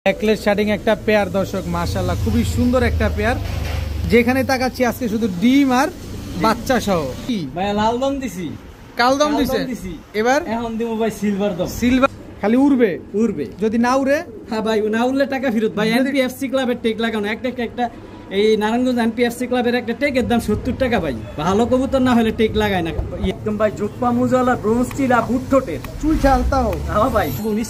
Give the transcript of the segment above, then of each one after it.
Necklace শার্টিং একটা pair দর্শক, মাশাআল্লাহ খুবই সুন্দর একটা পেয়ার। যেখানে তাকাচ্ছি আজকে শুধু ডিম আর বাচ্চা সহ। কি ভাই লাল দম দিছি, কাল দম দিছে, এবার এখন দিব ভাই সিলভার দম। সিলভার খালি উড়বে, উড়বে। যদি না উড়ে? হ্যাঁ ভাই, না উড়লে টাকা ফেরত ভাই। এনপিএফসি ক্লাবের টেক লাগানো একটা এই নারায়ণগঞ্জ এনপিএফসি ক্লাবের একটা টেকের দাম 70 টাকা ভাই। ভালো কবুতর না হলে টেক লাগায় না একদম ভাই। জোপ্পা মুজালা ব্রোঞ্জ চিলা বুটঠোটের চুই চালতাও। হ্যাঁ ভাই, স্ট্রবেরি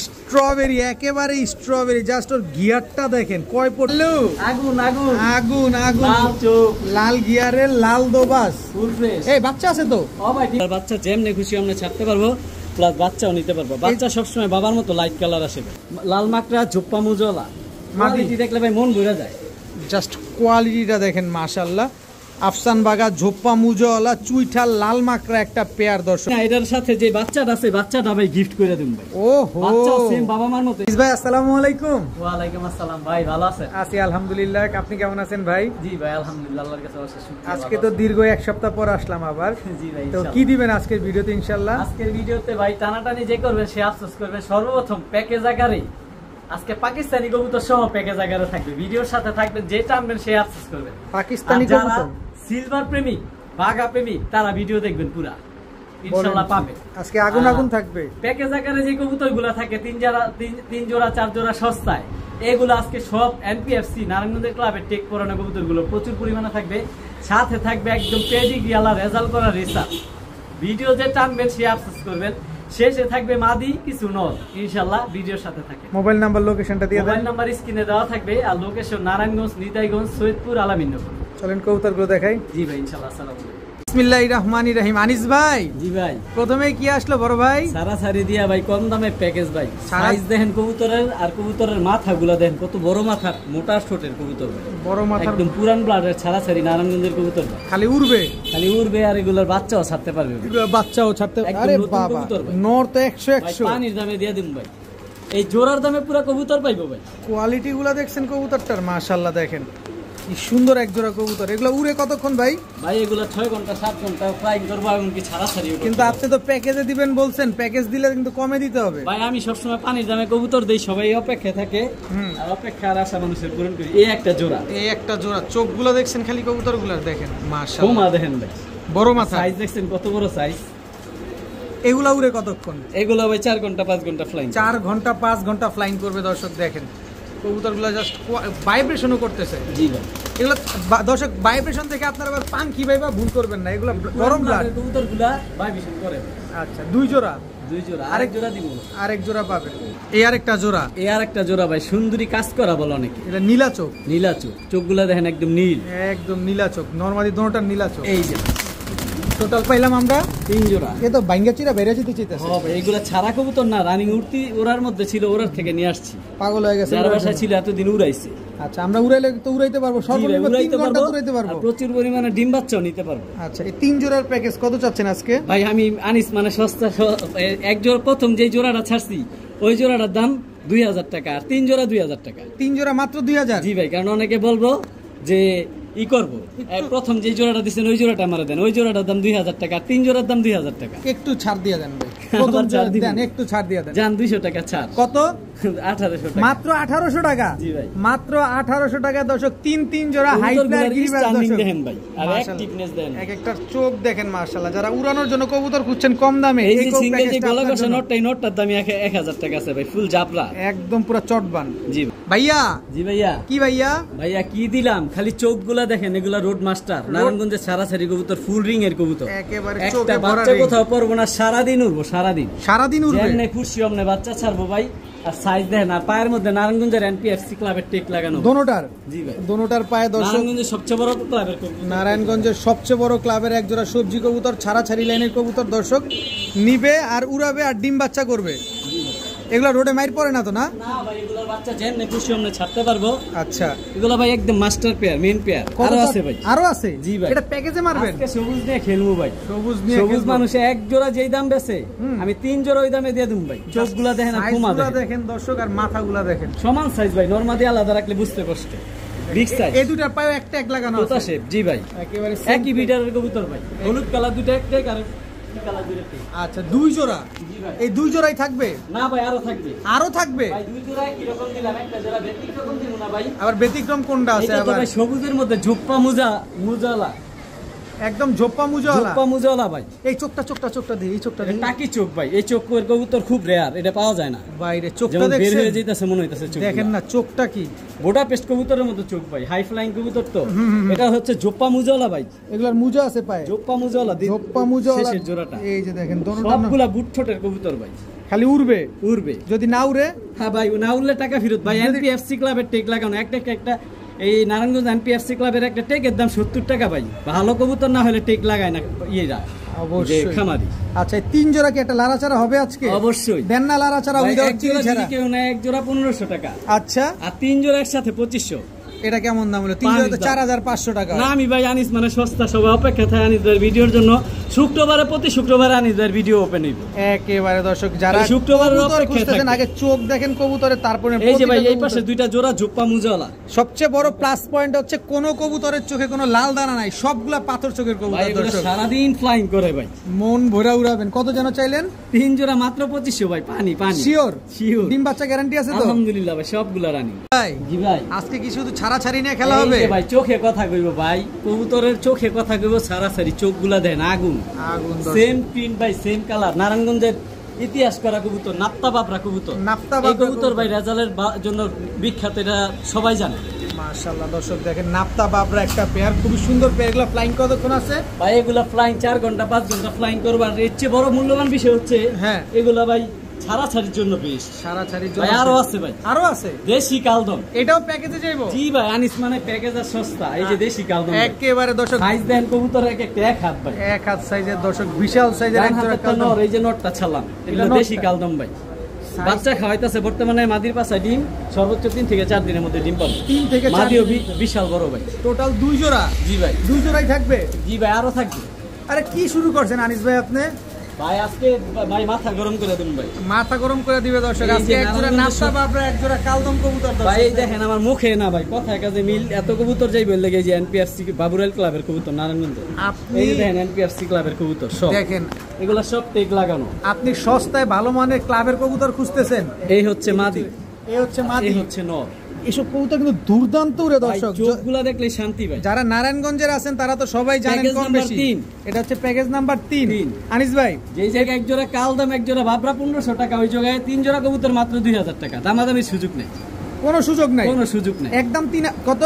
স্ট্রবেরি, একেবারে স্ট্রবেরি। জাস্ট ওর গিয়ারটা দেখেন, কয় পড়লো আগুন আগুন আগুন আগুন। লাল চোখ, লাল গিয়ারের লাল দোবাস, ফুল ফ্রেশ। এই বাচ্চা আছে তো? ও ভাই, বাচ্চা যেমনে খুশি আমরা ছাড়তে পারবো, প্লাস বাচ্চাও নিতে পারবো। বাচ্চা সবসময় বাবার মতো লাইট কালার আসে। লাল মাকড়া জোপ্পা মুজালা মাটি দেখলে ভাই মন ভরে যায়। জাস্ট কোয়ালিটিটা দেখেন মাশাআল্লাহ। আফসান বাগা ঝোপ্পা মুজওয়ালা চুইঠাল লাল মাকড়া একটা পেয়ার দর্শক। না, এটার সাথে যে বাচ্চাটা আছে বাচ্চাটা ভাই গিফট করে দিন ভাই। ওহো, বাচ্চা সেম বাবা মার মতো। ভাই আসসালামু আলাইকুম। ওয়া আলাইকুম আসসালাম ভাই, ভালো আছেন? আছি আলহামদুলিল্লাহ, আপনি কেমন আছেন ভাই? জি ভাই আলহামদুলিল্লাহ, আল্লাহর কাছে অশেষ শুকরিয়া। আজকে তো দীর্ঘ এক সপ্তাহ পর আসলাম আবার। জি ভাই, তো কি দিবেন আজকের ভিডিওতে ইনশাআল্লাহ? আজকের ভিডিওতে ভাই টানাটানি যে করবেন সে আফসোস করবে। সর্বপ্রথম প্যাকেজ আকারে আজকে পাকিস্তানি কবুতর সহ প্যাকেজ আকারে থাকবে। ভিডিওর সাথে থাকবে, যে টানবেন সে আফসোস করবে। পাকিস্তানি কবুতর, সিলভার প্রেমিক, বাঘা প্রেমিক, তারা ভিডিও দেখবেন পুরা, ইনশাআল্লাহ পাবে। আজকে আগুন আগুন থাকবে। প্যাকেজ আকারে যে কবুতরগুলো থাকে তিন জোড়া 4 জোড়া সস্তায়, এগুলো আজকে সব এনপিএফসি নারায়ণগঞ্জ ক্লাবের টেক পুরানো কবুতরগুলো প্রচুর পরিমাণে থাকবে। সাথে থাকবে একদম পেডিগ্রিওয়ালা রেজাল্ট করা রেসার। ভিডিও যে টানবেন সে আফসোস করবেন। শেষে থাকবে মাদি কিছু নর, ইনশাআল্লাহ ভিডিওর সাথে থাকে। মোবাইল নাম্বার লোকেশনটা দিয়ে দেন। মোবাইল নাম্বার স্ক্রিনে দেওয়া থাকবে, আর লোকেশন নারায়ণগঞ্জ, নিতাইগঞ্জ, সৈয়দপুর, আলামিনগর। চলেন কবুতরগুলো দেখাই। জি ভাই ইনশাআল্লাহ। আসসালামু আলাইকুম। বিসমিল্লাহির রহমানির রহিম। আনিস ভাই, জি ভাই, প্রথমে কি আসলো বড় ভাই? সারাসারি দিয়া ভাই, কম দামে প্যাকেজ ভাই। সাইজ দেখেন কবুতরের, আর কবুতরের মাথাগুলো দেখেন কত বড় মাথা, মোটা ঠোঁটের কবুতর ভাই। বড় মাথা, একদম পুরান ব্লাডের সারাসারি নারায়ণগঞ্জের কবুতর ভাই। খালি উড়বে, খালি উড়বে, আর এগুলোর বাচ্চাও ছাড়তে পারবে। বাচ্চাও ছাড়তে। আরে বাবা, নর তো 100 পানির দামে দিয়ে দিন ভাই। এই জোড়ার দামে পুরো কবুতর পাইবো ভাই। কোয়ালিটি গুলা দেখছেন কবুতরটার, মাশাআল্লাহ দেখেন কি সুন্দর এক জোড়া কবুতর। এগুলো উড়ে কতক্ষণ ভাই? ভাই এগুলো 6 ঘন্টা 7 ঘন্টা ফ্লাইং করবো, এমনকি ছাড়াছাড়ি। কিন্তু আপনি তো প্যাকেজে দিবেন বলছেন, প্যাকেজ দিলে কিন্তু কমে দিতে হবে ভাই। আমি সবসময় পানির দামে কবুতর দেই, সবাই অপেক্ষায় থাকে, আর অপেক্ষার আশা মানুষের পূরণ করি। এই একটা জোড়া, এই একটা জোড়া। চোখগুলো দেখছেন খালি কবুতরগুলোর, দেখেন মাশাআল্লাহ। কোমা দেখেন ভাই, বড় মাথা। সাইজ দেখছেন কত বড় সাইজ। এগুলা উড়ে কতক্ষণ? এগুলো ভাই 4 ঘন্টা 5 ঘন্টা ফ্লাইং। 4 ঘন্টা 5 ঘন্টা ফ্লাইং করবে দর্শক। দেখেন কবুতরগুলো জাস্ট ভাইব্রেশনও করতেছে। জি ভাই, এগুলো দর্শক ভাইব্রেশন থেকে আপনারা আবার পাঙ্কি ভাইবা ভুল করবেন না, এগুলো গরম ব্লাড কবুতরগুলা ভাইব্রেশন করে। আচ্ছা, 2 জোড়া, 2 জোড়া। আরেক জোড়া দিব, আরেক জোড়া পাবেন। এই আরেকটা জোড়া, এই আরেকটা জোড়া ভাই। সুন্দরী কাজ করা বলে অনেকে। এটা নীলা চোখ, নীলা চোখ। চোখগুলা দেখেন একদম নীল, একদম নীলা চোখ। নরমালি দোনোটা নীলা চোখ। এই যে টোটাল পাইলাম আমরা 3 জোড়া। এ তো বাইঙ্গাচিরা বেড়ে যেতে চাইতেছে। হ্যাঁ ভাই, এগুলা ছাড়া কবুতর না, রানিং উড়তি ওরার মধ্যে ছিল, ওরার থেকে নিয়ে আসছি। পাগল হয়ে গেছে, যার বাসায় ছিল এতদিন উড়াইছে। আচ্ছা, আমরা উড়াইলে তো উড়াইতে পারবো, সর্বনিম্ন 3 ঘন্টা উড়াইতে পারবো, প্রচুর পরিমাণে ডিম বাচ্চাও নিতে পারবো। আচ্ছা, এই 3 জোড়ার প্যাকেজ কত চাচ্ছেন আজকে? ভাই আমি আনিস মানে সস্তা। এক জোড়া প্রথম যে জোড়াটা ছাড়ছি ওই জোড়াটার দাম 2000 টাকা, আর 3 জোড়া 2000 টাকা। 3 জোড়া মাত্র 2000? জি ভাই, কারণ অনেকে বলবো যে ই করবো, প্রথম যে জোড়াটা দিচ্ছেন ওই জোড়াটা আমার দেন, ওই জোড়াটার দাম 2000 টাকা, 3 জোড়ার দাম 2000 টাকা। একটু ছাড় দিয়ে দেন ভাই, প্রথম জোড়া দেন, একটু ছাড় দিয়ে দেন। জান 200 টাকা ছাড়। কত? 1800 টাকা। মাত্র 1800 টাকা? জি ভাই, মাত্র 1800 টাকা দর্শক। 3 জোড়া হাই ফ্লায়ার গিরিবাজ দর্শক দেখেন ভাই, আর অ্যাক্টিভনেস দেন, এক একটা চোখ দেখেন মাশাআল্লাহ। যারা উড়ানোর জন্য কবুতর খুঁজছেন কম দামে, এই যে সিঙ্গেল যে গলাকষা নটটাই, নটটার দাম 1000 টাকা আছে ভাই, ফুল জাবরা, একদম পুরো চটবান। জি ভাইয়া। জি ভাইয়া। কি ভাইয়া? ভাইয়া কি দিলাম, খালি চোখগুলা দেখেন, এগুলা রোড মাস্টার নারায়ণগঞ্জের সারাসারি কবুতর, ফুল রিং এর কবুতর। একেবারে একটা বাচ্চা কোথাও পড়বো না, সারাদিন উড়বো, সারাদিন উড়বে। যেমনে খুশি অমনে বাচ্চা ছাড়বো ভাই। আর সাইজ দেখেন, আর পায়ের মধ্যে নারায়ণগঞ্জের এনপিএফসি ক্লাবের টেক লাগানো দোনোটার। জি ভাই, দোনোটার পায়ে দর্শক নারায়ণগঞ্জের সবচেয়ে বড় ক্লাবের কবুতর, নারায়ণগঞ্জের সবচেয়ে বড় ক্লাবের এক জোড়া সবজি কবুতর, ছাড়াছাড়ি লাইনের কবুতর দর্শক। নিবে আর উড়াবে আর ডিম বাচ্চা করবে। এগুলা রোডে মাইর পড়ে না তো? না না ভাই, এগুলোর বাচ্চা যেমনে খুশি অমনে ছাড়তে পারবো। আচ্ছা, এগুলো ভাই একদম মাস্টার পেয়ার, মেইন পেয়ার। আরো আছে ভাই, আরো আছে? জি ভাই, এটা প্যাকেজে মারবেন? আজকে সবুজ নিয়ে খেলবো ভাই, সবুজ মানুষে এক জোড়া যেই দাম বেচে আমি 3 জোড়া ওই দামে দিয়ে দেব ভাই। চোখগুলা দেখেন, আর কুমা দেখেন দর্শক, আর মাথাগুলা দেখেন সমান সাইজ ভাই, নরমালি আলাদা রাখলে বুঝতে কষ্ট। বিগ সাইজ, এই দুটার পায়ে একটা এক লাগানো আছে। জি ভাই, একেবারে একই বিটারের কবুতর ভাই, হলুদ কালার দুটো এক, আর কি কালার দুইটা টেক। আচ্ছা, 2 জোড়া। জি ভাই। এই 2 জোড়াই থাকবে? না ভাই, আরো থাকবে। আরো থাকবে? ভাই 2 জোড়া কি রকম দিলাম, একটা জোড়া ব্যতিক্রম দিব না ভাই। আবার ব্যতিক্রম কোনটা আছে? এটা তো আবার ভাই সবুজের মধ্যে ঝোপ্পা মুজালা, একদম ঝোপ্পা মুজাওয়ালা। ঝোপ্পা মুজালা ভাই। এই চোখটা দিই, এই চোখটা দিই। টাকি চোখ ভাই, এই চোখের কবুতর খুব রেয়ার, এটা পাওয়া যায় না। বাইরে চোখটা যেমন বের দেখছেন? হয়ে যাইতেছে মনে হইতাছে চোখ। দেখেন না চোখটা কি বুডাপেস্ট কবুতরের মতো চোখ ভাই, হাই ফ্লাইং কবুতর তো। এটা হচ্ছে ঝোপ্পা মুজালা ভাই, এগুলার মুজা আছে পায়ে? ঝোপ্পা মুজালা, ঝোপ্পা মুজাওয়ালা শেষের জোড়াটা। এই যে দেখেন দোনোটা সবগুলা বুট ঠোঁটের কবুতর ভাই, খালি উড়বে। উড়বে। যদি না উড়ে? হ্যাঁ ভাই, না উড়লে টাকা ফেরত ভাই। এনপিএফসি ক্লাবের টেক লাগানো একটা এই নারায়ণগঞ্জ এনপিএফসি ক্লাবের একটা টেকের দাম 70 টাকা ভাই। ভালো কবুতর না হলে টেক লাগায় না ইয়েরা, অবশ্যই খামারি। আচ্ছা, এই 3 জোড়া কি একটা লারাচারা হবে আজকে? অবশ্যই দেন না লারাচারা উইদাউট চিনি ছাড়া? কেউ না, এক জোড়া 1500 টাকা। আচ্ছা, আর 3 জোড়া একসাথে 2500। এটা কেমন দাম হলো? 3 জোড়া 4500 টাকা। না আমি ভাই আনিস মানে সস্তা, সবাই অপেক্ষা থাকে আনিস ভাইয়ের ভিডিওর জন্য। প্রতি শুক্রবারে আনিস ভাইয়ের ভিডিও ওপেন হইব একেবারে। দর্শক যারা শুক্রবারের কবুতর অপেক্ষায় খুঁজতেছেন, থাকে। আগে চোখ দেখেন কবুতরে, তারপরে এই যে ভাই এই পাশে দুইটা জোড়া ঝোপ্পা মুজালা। সবচেয়ে বড় প্লাস পয়েন্ট হচ্ছে কোন কবুতরের চোখে কোনো লাল দানা নাই, সবগুলা পাথর চোখের ভাই কবুতর। এগুলো দর্শক সারাদিন ফ্লাইং করে ভাই, মন ভরা উড়াবেন। কত যেন চাইলেন? 3 জোড়া মাত্র 2500 ভাই। পানি শিওর? শিওর। ডিম বাচ্চা গ্যারান্টি আছে তো? আলহামদুলিল্লাহ ভাই, সবগুলা রানি। ভাই জি ভাই, আজকে কি শুধু ছাড়াছাড়ি নিয়ে খেলা হবে? এই যে ভাই চোখে কথা কইব ভাই, কবুতরের চোখে কথা কইব, সারাসারি চোখগুলা দেন আগুন। আগুন। সেম প্রিন্ট ভাই, সেম কালার। নারায়ণগঞ্জের ইতিহাস করা কবুতর, নাপ্তা বাবরা কবুতর। এই কবুতর ভাই রেজাল্টের জন্য বিখ্যাত, এটা সবাই জানে। মাশাআল্লাহ দর্শক দেখেন, নাপ্তা বাবরা একটা পেয়ার, খুবই সুন্দর পেয়ার। এগুলো ফ্লাইং কতক্ষণ আছে ভাই? এগুলা ফ্লাইং 4 ঘন্টা 5 ঘন্টা ফ্লাইং করবার। এর চেয়ে বড় মূল্যবান বিষয় হচ্ছে হ্যাঁ, এগুলা ভাই ছাড়াছাড়ির জন্য বেস্ট। ছাড়াছাড়ির ভাই জন্য আরো আছে ভাই, আরো আছে। দেশি কালদম, এটাও প্যাকেজে যাইবো? জি ভাই, আনিস মানে প্যাকেজ আর সস্তা। এই যে দেশি কালদম একেবারে দর্শক সাইজ দেন কবুতর এক হাত ভাই, এক হাত সাইজের। দর্শক বিশাল সাইজের ডান এক জোড়া হাতেরটা কালদম। নর, এই যে নটটা ছাড়লাম, এগুলো নটটা। দেশি কালদম ভাই। বাচ্চা খাওয়াইতেছে বর্তমানে মাদির পাশায় ডিম, সর্বোচ্চ 3 থেকে 4 দিনের মধ্যে ডিম পাবে। 3 থেকে 4 মাদিও বিশাল বড় ভাই। টোটাল 2 জোড়া? জি ভাই, 2 জোড়াই থাকবে? জি ভাই, আরো থাকবে। আরে কি শুরু করছেন আনিস ভাই আপনি? ভাই আজকে ভাই মাথা গরম করে দিন ভাই, মাথা গরম করে দিবে দর্শক। এই যে আজকে এক জোড়া নাপ্তা বাবরা, এক জোড়া কালদম কবুতর। ভাই এই দেখেন আমার মুখে না ভাই, কথায় কাজে মিল। এত কবুতর যাই বললে যে এনপিএফসি বাবুরাল ক্লাবের কবুতর নারায়ণগঞ্জ। আপনি এই যে দেখেন এনপিএফসি ক্লাবের কবুতর সব দেখেন, এগুলা সব টেক লাগানো। আপনি সস্তায় ভালো মানের ক্লাবের কবুতর খুঁজতেছেন? এই হচ্ছে মাদি, এই হচ্ছে মাদি, এই হচ্ছে নর। এসব কবুতর কিন্তু দুর্দান্ত উড়ে ভাই দর্শক। চোখগুলা দেখলে শান্তি ভাই। যারা নারায়ণগঞ্জের আছেন তারা তো সবাই জানেন প্যাকেজ কম নাম্বার বেশি। 3। এটা হচ্ছে প্যাকেজ নাম্বার 3। আনিস ভাই যেই জায়গায় এক জোড়া কালদম, এক জোড়া বাবরা 1500 টাকা, ওই জায়গায় 3 জোড়া কবুতর মাত্র 2000 টাকা। দামাদামির সুযোগ নেই, কোনো সুযোগ নাই, কোনো সুযোগ নেই। একদম কত?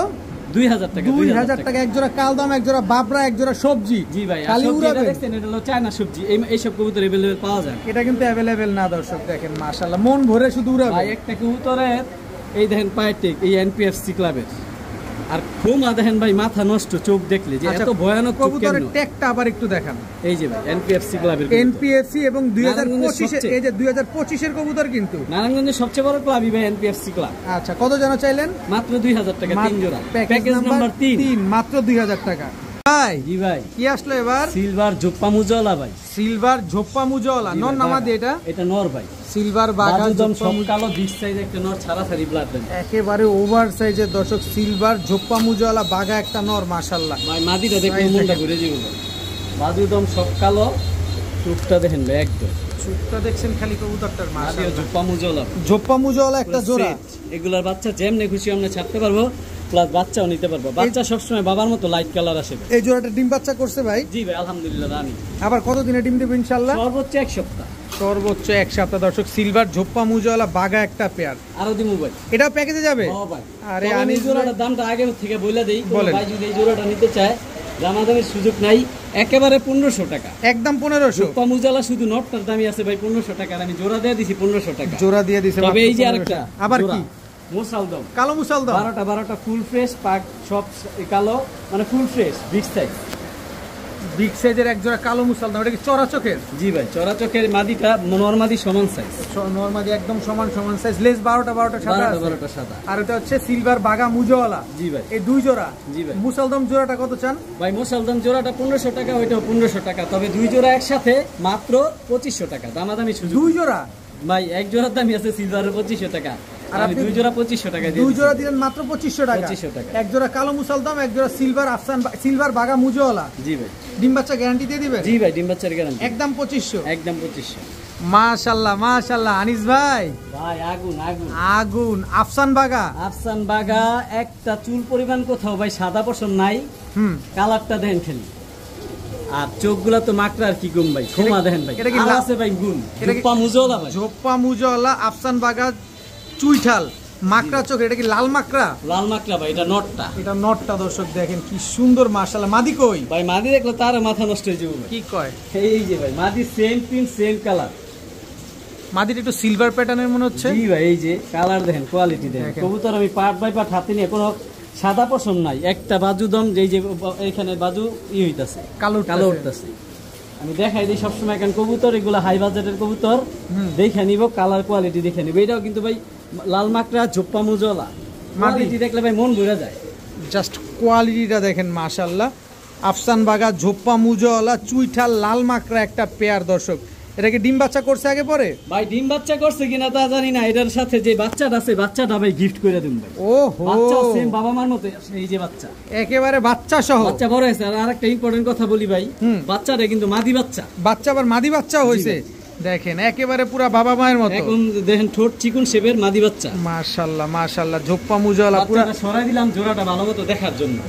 2000 টাকা। 2000 টাকা এক জোড়া কালদম, এক জোড়া বাবরা, এক জোড়া সবজি। জি ভাই, খালি সবজি এটা উড়াবে। দেখছেন, এটা হলো চায়না সবজি। এই সব কবুতর अवेलेबल পাওয়া যায়। এটা কিন্তু অ্যাভেলেবেল না দর্শক। দেখেন মাশাআল্লাহ, মন ভরে শুধু উড়াবে। ভাই একটা কবুতরের এই দেখেন পায়ের টেক, এই এনপিএফসি ক্লাবের। আর খোমা দেখেন ভাই, মাথা নষ্ট চোখ দেখলে, যে এত ভয়ানক চোখ কবুতরের কেন। টেকটা আবার একটু দেখান। এই যে ভাই এনপিএফসি ক্লাবের এনপিএফসি এবং 2025 সবচেয়ে- এই যে 2025 এর কবুতর কিন্তু। নারায়ণগঞ্জের সবচেয়ে বড় ক্লাবই ভাই এনপিএফসি ক্লাব। আচ্ছা, কত যেন চাইলেন? মাত্র 2000 টাকা 3 জোড়া। প্যাকেজ নাম্বার 3, মাত্র 2000 টাকা। ভাই জি ভাই, কি আসলো এবার? সিলভার জোপ্পা মুজালা ভাই, সিলভার ঝোপ্পা মুজাওয়ালা জি নর ভাই, নামাদি। এটা এটা নর ভাই, সিলভার বাঘা বাজুদম ঝোপ্পা সব কালো, বিগ সাইজ একটা নর, ছাড়াছাড়ি ব্লাড দেন। একেবারে ওভার সাইজের দর্শক, সিলভার ঝোপ্পা মুজাওয়ালা বাঘা একটা নর। মাশাআল্লাহ ভাই মাদিটা দেখলে Size মনটা দেখেন। ঘুরে যাবে ভাই। বাজুদম সব কালো, চোখটা দেখেন ভাই একদম। চোখটা দেখছেন খালি কবুতরটার। মাদিও মাশাআল্লাহ, জোপ্পা মুজালা, ঝোপ্পা মুজাওয়ালা একটা জোড়া। এগুলার বাচ্চা যেমনে খুশি আমরা ছাড়তে পারবো, প্লাস বাচ্চাও নিতে পারবো। বাচ্চা সবসময় বাবার মতো লাইট কালার আসে। এই জোড়াটা ডিম বাচ্চা করছে ভাই? জি ভাই আলহামদুলিল্লাহ রানি। আবার কত দিনে ডিম দেবে ইনশাআল্লাহ? সর্বোচ্চ 1 সপ্তাহ। সর্বোচ্চ 1 সপ্তাহ দর্শক। সিলভার ঝোপ্পা মুজাওয়ালা বাঘা একটা পেয়ার। আরো দিমু ভাই, এটাও প্যাকেজে যাবে? ও ভাই। আরে তবে আমি আনিস জোড়াটার দামটা আগে থেকে বলে দেই, কোন বলেন। ভাই যদি এই জোড়াটা নিতে চায় দামাদামির সুযোগ নাই, একেবারে 1500 টাকা। একদম 1500। জোপ্পা মুজালা শুধু নটটার দামই আছে ভাই 1500 টাকা, আর আমি জোড়া দিয়ে দিছি 1500 টাকা। জোড়া দিয়ে দিছে। তবে এই যে 1500 আরেকটা আবার জোড়া, কি? মুসালদম কালো মুসালদম 12টা ফুল ফ্রেশ পাক, সব কালো, মানে full fresh, big size. Big সাইজের এক জোড়া কালো মুসালদম। এটা কি চড়া চোখের? জি ভাই, চড়া চোখের মাদিটা নরমাদি সমান সাইজ, নরমালি একদম সমান সমান সাইজ। লেস 12টা সাদা আছে। 12টা সাদা। আর এটা হচ্ছে সিলভার বাঘা মুজাওয়ালা। জি ভাই, এই 2 জোড়া। জি ভাই। মুসালদম জোড়াটা কত চান? ভাই মুসালদম জোড়াটা 1500 টাকা, ওইটাও 1500 টাকা। তবে 2 জোড়া একসাথে মাত্র 2500 টাকা। দামাদামি সুযোগ। 2 জোড়া ভাই এক জোড়ার দামই আছে সিলভারের 2500 টাকা। আর আমি আপনি 2 জোড়া 2500 টাকা দিয়ে 2 জোড়া দিলেন মাত্র 2500 টাকা। 2500 টাকা। এক জোড়া কালো মুসালদাম, এক জোড়া সিলভার আফসান, সিলভার বাগা মুজওয়ালা। জি ভাই। ডিম বাচ্চা গ্যারান্টি দিয়ে দিবেন? জি ভাই, ডিম বাচ্চার গ্যারান্টি। একদম 2500। একদম 2500। মাশাআল্লাহ মাশাআল্লাহ আনিস ভাই, ভাই আগুন আগুন আগুন। আফসান বাগা, আফসান বাগা একটা চুল পরিমাণ কোথাও ভাই সাদা পশম নাই। কালারটা দেখেন খালি, আর চোখগুলা তো মাকড়ার কি গুম ভাই, ক্ষমা দেখেন ভাই। এটা কি আর আছে ভাই গুণ, জোপ্পা মুজওয়ালা ভাই। জোপ্পা মুজওয়ালা আফসান বাগা চুইঠাল মাকড়া চোখ। এটা কি লাল মাকড়া? লাল মাকড়া ভাই, এটা নটটা। এটা নটটা দর্শক দেখেন কি সুন্দর মাশাআল্লাহ। মাদি কই ভাই? মাদি দেখলে তার মাথা নষ্ট হয়ে যাবে। কি কয়? এই যে ভাই মাদি সেম প্রিন্ট সেম কালার। মাদির একটু সিলভার প্যাটার্নের মনে হচ্ছে। জি ভাই, এই যে কালার দেখেন, কোয়ালিটি দেখেন। কবুতর আমি পার্ট বাই পার্ট হাতে নিয়ে, কোনো সাদা পশম নাই। একটা বাজু দম, এই যে এখানে বাজু হইতাছে, কালো কালো উঠতেছে। আমি দেখাই দিই সবসময়, কারণ কবুতর এগুলো হাই বাজেটের কবুতর, দেখে নিব কালার কোয়ালিটি দেখে নিব। এটাও কিন্তু ভাই লাল মাকড়া জোপ্পা মুজওয়ালা, কোয়ালিটি দেখলে ভাই মন ভরে যায়। জাস্ট কোয়ালিটিটা দেখেন মাশাআল্লাহ। আফসান বাগা জোপ্পা মুজওয়ালা চুইঠাল লাল মাকড়া একটা পেয়ার দর্শক। এটা কি ডিম বাচ্চা করছে আগে পরে? ভাই ডিম বাচ্চা করছে কিনা তা জানি না। এটার সাথে যে বাচ্চাটা আছে, বাচ্চাটা ভাই গিফট করে দিন ভাই। ওহো, বাচ্চা সেম বাবা মার মতো। এই যে বাচ্চা, একেবারে বাচ্চা সহ। বাচ্চা বড় হয়েছে। আর আরেকটা ইম্পর্টেন্ট কথা বলি ভাই, বাচ্চাটা কিন্তু মাদি বাচ্চা। বাচ্চা আবার মাদি বাচ্চা হয়েছে দেখেন, একেবারে পুরা বাবা মায়ের মতো। এখন দেখেন ঠোঁট চিকুন শেপের মাদি বাচ্চা। মাশাআল্লাহ মাশাআল্লাহ জোপ্পা মুজওয়ালা পুরা। সরাই দিলাম জোড়াটা ভালো মতো দেখার জন্য।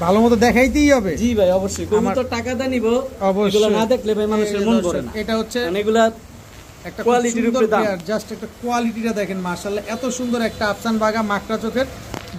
ভালো মতো দেখাইতেই হবে। জি ভাই অবশ্যই, কবুতর টাকা দা নিব, অবশ্যই। এগুলো না দেখলে ভাই মানুষের মন ভরে না। এটা হচ্ছে এগুলা একটা কোয়ালিটির উপরে দাম। জাস্ট একটা কোয়ালিটিটা দেখেন মাশাআল্লাহ। এত সুন্দর একটা আফসান বাগা মাকড়া চোখের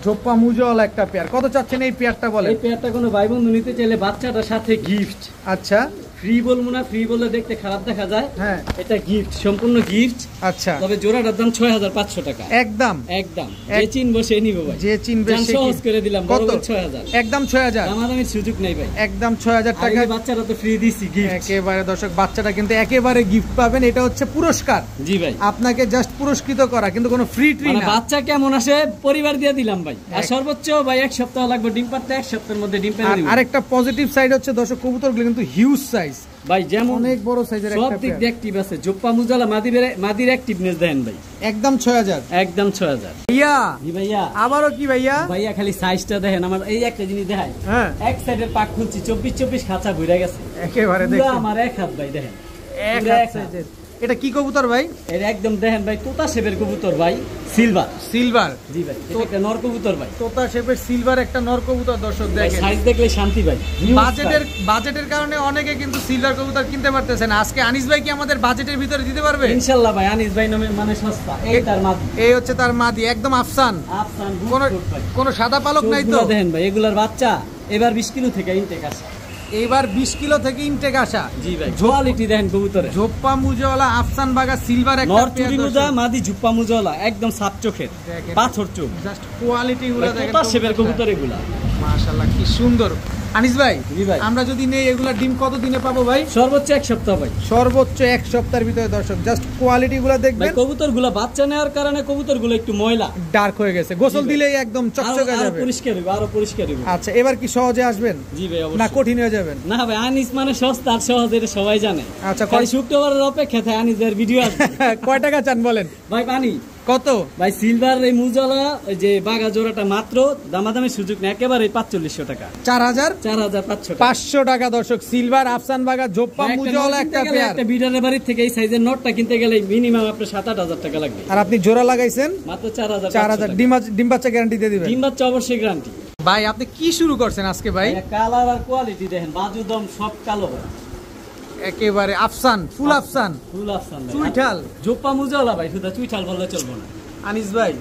জোপ্পা মুজওয়ালা একটা পেয়ার। কত চাচ্ছেন এই পেয়ারটা বলেন? এই পেয়ারটা কোনো ভাই বন্ধু নিতে চাইলে বাচ্চাটার সাথে গিফট। আচ্ছা, ফ্রি বলবো না, ফ্রি বললে দেখতে খারাপ দেখা যায়। হ্যাঁ, এটা গিফট, সম্পূর্ণ গিফট। আচ্ছা, তবে জোড়াটার দাম 6500 টাকা। একদম একদম, যে চিনবো সে নিব ভাই। যে চিনবে সে সহজ করে দিলাম, কত? 6000। একদম 6000। দামাদামির সুযোগ নাই ভাই, একদম 6000 টাকা। বাচ্চাটা তো ফ্রি দিছি গিফট। একেবারে দর্শক বাচ্চাটা কিন্তু একেবারে গিফট পাবেন। এটা হচ্ছে পুরস্কার। জি ভাই, আপনাকে জাস্ট পুরস্কৃত করা, কিন্তু কোনো ফ্রি ট্রি না। বাচ্চা কেমন আসে পরিবার দিয়ে দিলাম ভাই। আর সর্বোচ্চ ভাই 1 সপ্তাহ লাগবে ডিম পাড়তে, 1 সপ্তাহের মধ্যে ডিম পেড়ে দিব। আরেকটা পজিটিভ সাইড হচ্ছে দর্শক কবুতরগুলো কিন্তু হিউজ সাইজ ভাই, যেমন অনেক বড় সাইজের একটা সব দিক দিয়ে অ্যাক্টিভ আছে। জোপ্পা মুজওয়ালা মাদির অ্যাক্টিভনেস দেন ভাই। একদম 6000। একদম 6000। ভাইয়া, জি ভাইয়া। আবারও কি ভাইয়া? ভাইয়া খালি সাইজটা দেখেন আমার। এই একটা জিনিস দেখাই, হ্যাঁ, এক সাইডের পাক খুলছি, 24 খাঁচা ভরে গেছে একেবারে পুরো দেখেন আমার এক হাত ভাই। দেখেন এক পুরো হাত এক হাত। সাইজের। এটা কি কবুতর ভাই? এর একদম দেখেন ভাই তোতা শেপের কবুতর ভাই, সিলভার। সিলভার? জি ভাই, এটা একটা নর কবুতর ভাই। তোতা শেপের সিলভার একটা নর কবুতর দর্শক দেখেন। সাইজ দেখলে শান্তি ভাই। বাজেটের কারণে অনেকে কিন্তু সিলভার কবুতর কিনতে পারতেছে না। আজকে আনিস ভাই কি আমাদের বাজেটের ভিতরে দিতে পারবে? ইনশাআল্লাহ ভাই, আনিস ভাই নামে মানে সস্তা। এই তার মাদি, এই হচ্ছে তার মাদি, একদম আফসান। আফসান কোন সাদা পালক নাই তো? দেখেন ভাই, এগুলার বাচ্চা এবার 20 কিলো থেকে ইনটেক আসে। এইবার 20 কিলো থেকে ইনটেক আসা। জি ভাই, কোয়ালিটি দেখেন কবুতরের। জোপ্পা মুজওয়ালা আফসান বাগা সিলভার একটা নর চুরি মুজা, মাদি জুপ্পা মুজওয়ালা, একদম সাত চোখের, পাথর চোখ। জাস্ট কোয়ালিটি গুলো দেখেন, তোতা শেপের কবুতর এগুলা। মাশাআল্লাহ কি সুন্দর। আনিস ভাই, জি ভাই, আমরা যদি নেই এগুলা ডিম কত দিনে পাবো ভাই? সর্বোচ্চ 1 সপ্তাহ ভাই। সর্বোচ্চ 1 সপ্তাহের ভিতরে দর্শক জাস্ট কোয়ালিটি গুলো দেখবেন। ভাই কবুতরগুলা বাচ্চা নেওয়ার কারণে কবুতরগুলো একটু ময়লা ডার্ক হয়ে গেছে, গোসল দিলেই একদম চকচকে যাবে, আরো পরিষ্কার হবে, আরো পরিষ্কার হবে। আচ্ছা, এবার কি সহজে আসবেন? জি ভাই অবশ্যই। না কঠিন হয়ে যাবেন? না ভাই, আনিস মানে সস্তা আর সহজ, এটা সবাই জানে। আচ্ছা, খালি শুক্রবারের অপেক্ষা থাকে আনিসের ভিডিও আসবে। কয় টাকা চান বলেন ভাই? পানি কত ভাই? সিলভার এই মুজওয়ালা যে বাগা জোড়াটা মাত্র দামাদামের সুযোগ নেই, একেবারে 4500 টাকা। 4500 টাকা দর্শক। সিলভার আফসান বাগা জোপ্পা মুজওয়ালা একটা পেয়ার। একটা বিডারের বাড়ি থেকে এই সাইজের নটটা কিনতে গেলে মিনিমাম আপনার 7-8000 টাকা লাগবে। আর আপনি জোড়া লাগাইছেন মাত্র 4000। 4000। ডিম বাচ্চা গ্যারান্টি দিয়ে দিবেন? ডিম বাচ্চা অবশ্যই গ্যারান্টি। ভাই আপনি কি শুরু করছেন আজকে ভাই? কালার আর কোয়ালিটি দেখেন, বাজু দম সব কালো ভাই, একেবারে আফসান, ফুল আফসান, ফুল আফসান ভাই। চুইঠাল জোপ্পা মুজওয়ালা ভাই, শুধু চুইঠাল বললে চলবে না। আনিস ভাই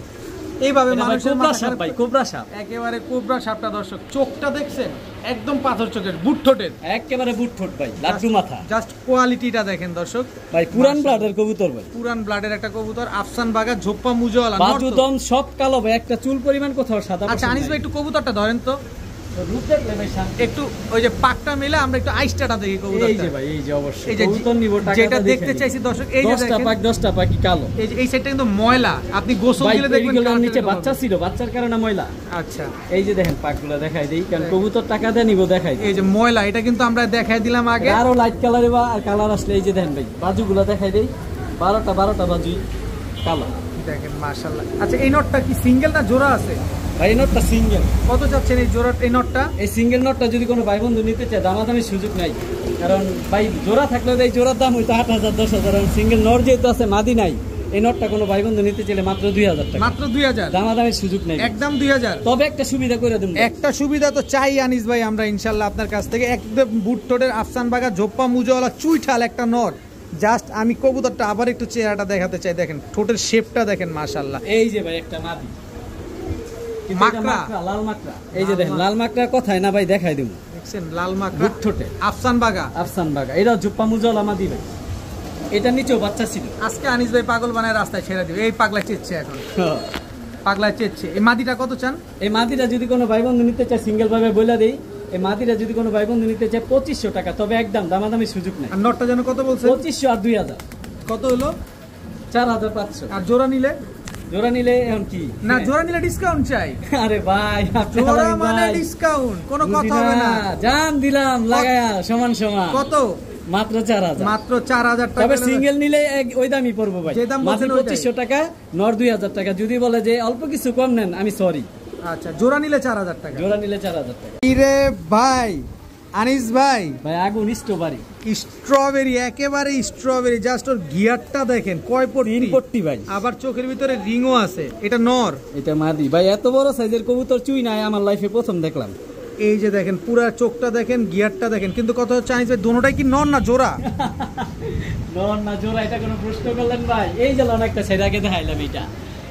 এইভাবে মানুষের কোবরা সাপ ভাই, কোবরা সাপ, একেবারে কোবরা সাপটা দর্শক। চোখটা দেখছেন একদম পাথর চোখের, বুট ঠোঁটের, একেবারে বুট ঠোঁট ভাই, লাড্ডু মাথা। জাস্ট কোয়ালিটিটা দেখেন দর্শক ভাই, পুরান ব্লাডের কবুতর ভাই, পুরান ব্লাডের একটা কবুতর, আফসান বাগা জোপ্পা মুজওয়ালা, বাজু দম সব কালো ভাই, একটা চুল পরিমাণ কোথাও সাদা। আচ্ছা আনিস ভাই একটু কবুতরটা ধরেন তো, রূপ দেখলে ভাই একটু ওই যে পাকটা মিলে আমরা একটু আইসটাটা দেখি কবুতরটা। এই যে ভাই, এই যে অবশ্যই এই যে কবুতর নিব টাকা যেটা দেখতে চাইছি দর্শক, এই যে 10টা পাক 10টা পাকি কালো। এই যে এই সাইডটা কিন্তু ময়লা, আপনি গোসল দিলে দেখবেন কারণ নিচে বাচ্চা ছিল, বাচ্চার কারণে ময়লা। আচ্ছা, এই যে দেখেন পাকগুলো দেখাই দেই, কারণ কবুতর টাকা দেয় নিব দেখাই। এই যে ময়লা, এটা কিন্তু আমরা দেখাই দিলাম আগে। আরো লাইট কালারে বা আর কালার আসলে এই যে দেখেন ভাই, বাজুগুলো দেখাই দেই, 12টা বাজুই কালো। দেখেন মাশাআল্লাহ। আচ্ছা এই নটটা কি সিঙ্গেল না জোড়া আছে? ভাই এই নটটা সিঙ্গেল। কত চাচ্ছেন এই জোড়া এই নটটা? এই সিঙ্গেল নটটা যদি কোনো ভাই বন্ধু নিতে চায় দামাদামির সুযোগ নাই, কারণ ভাই জোড়া থাকলে এই জোড়ার দাম হইতো 8,000 10,000, সিঙ্গেল নট যেহেতু আছে মাদি নাই, এই নটটা কোনো ভাই বন্ধু নিতে চাইলে মাত্র 2,000 টাকা। মাত্র 2,000? দামাদামির সুযোগ নাই, একদম 2,000। তবে একটা সুবিধা করে দেব। একটা সুবিধা তো চাই আনিস ভাই আমরা ইনশাআল্লাহ আপনার কাছ থেকে। একদম বুট টোটের আফসান বাগা ঝোপ্পা মুজওয়ালা চুইঠাল একটা নর। জাস্ট আমি কবুতরটা আবার একটু চেহারাটা দেখাতে চাই, দেখেন ঠোঁটের শেপটা দেখেন মাশাআল্লাহ। এই যে ভাই একটা মাদি মাকড়া, লাল মাকড়া, এই যে দেখেন লাল মাকড়া কথাই না ভাই দেখাই দেব, দেখছেন লাল মাকড়া বুট ঠোঁটে আফসান বাগা। আফসান বাগা এটা ঝোপ্পা মুজওয়ালা মাদি ভাই, এটা নিচেও বাচ্চা ছিল। আজকে আনিস ভাই পাগল বানায় রাস্তায় ছেড়ে দিবে। এই পাগলা চেচ্ছে এখন, পাগলা চেচ্ছে। এই মাদিটা কত চান? এই মাদিটা যদি কোনো ভাই বন্ধু নিতে চায় সিঙ্গেল ভাবে বলে দেই, এই মাদিটা যদি কোনো ভাই বন্ধু নিতে চায় 2500 টাকা, তবে একদম দামাদামি সুযোগ নাই। আর নটটা যেন কত বলছে? 2500 আর 2000 কত হলো? 4500। আর জোড়া নিলে? জোড়া নিলে এখন কি না, জোড়া নিলে ডিসকাউন্ট চাই। আরে ভাই জোড়া মানে ডিসকাউন্ট, কোনো কথা হবে না। জান দিলাম লাগায়া সমান সমান। কত? মাত্র 4000। মাত্র 4000 টাকা। তবে সিঙ্গেল নিলে ওই দামই পড়বো ভাই, যে দাম মাত্র 2500 টাকা, নর 2000 টাকা। যদি বলে যে অল্প কিছু কম নেন, আমি সরি। আচ্ছা জোড়া নিলে 4000 টাকা। জোড়া নিলে 4000 টাকা। ইরে ভাই আনিস ভাই, ভাই আগুন স্ট্রবেরি, স্ট্রবেরি একেবারে স্ট্রবেরি। জাস্ট ওর গিয়ারটা দেখেন, কয় পট্টি? 3 পট্টি ভাই, আবার চোখের ভিতরে রিংও আছে। এটা নর, এটা মাদি ভাই। এত বড় সাইজের কবুতর চুই নাই আমার লাইফে প্রথম দেখলাম। এই যে দেখেন পুরা চোখটা দেখেন, গিয়ারটা দেখেন। কিন্তু কথা হচ্ছে আনিস ভাই দোনোটাই কি নর না জোড়া? নর না জোড়া এটা কোনো প্রশ্ন করলেন ভাই? এই যে অনেকটা ছেড়ে আগে দেখাইলাম এটা,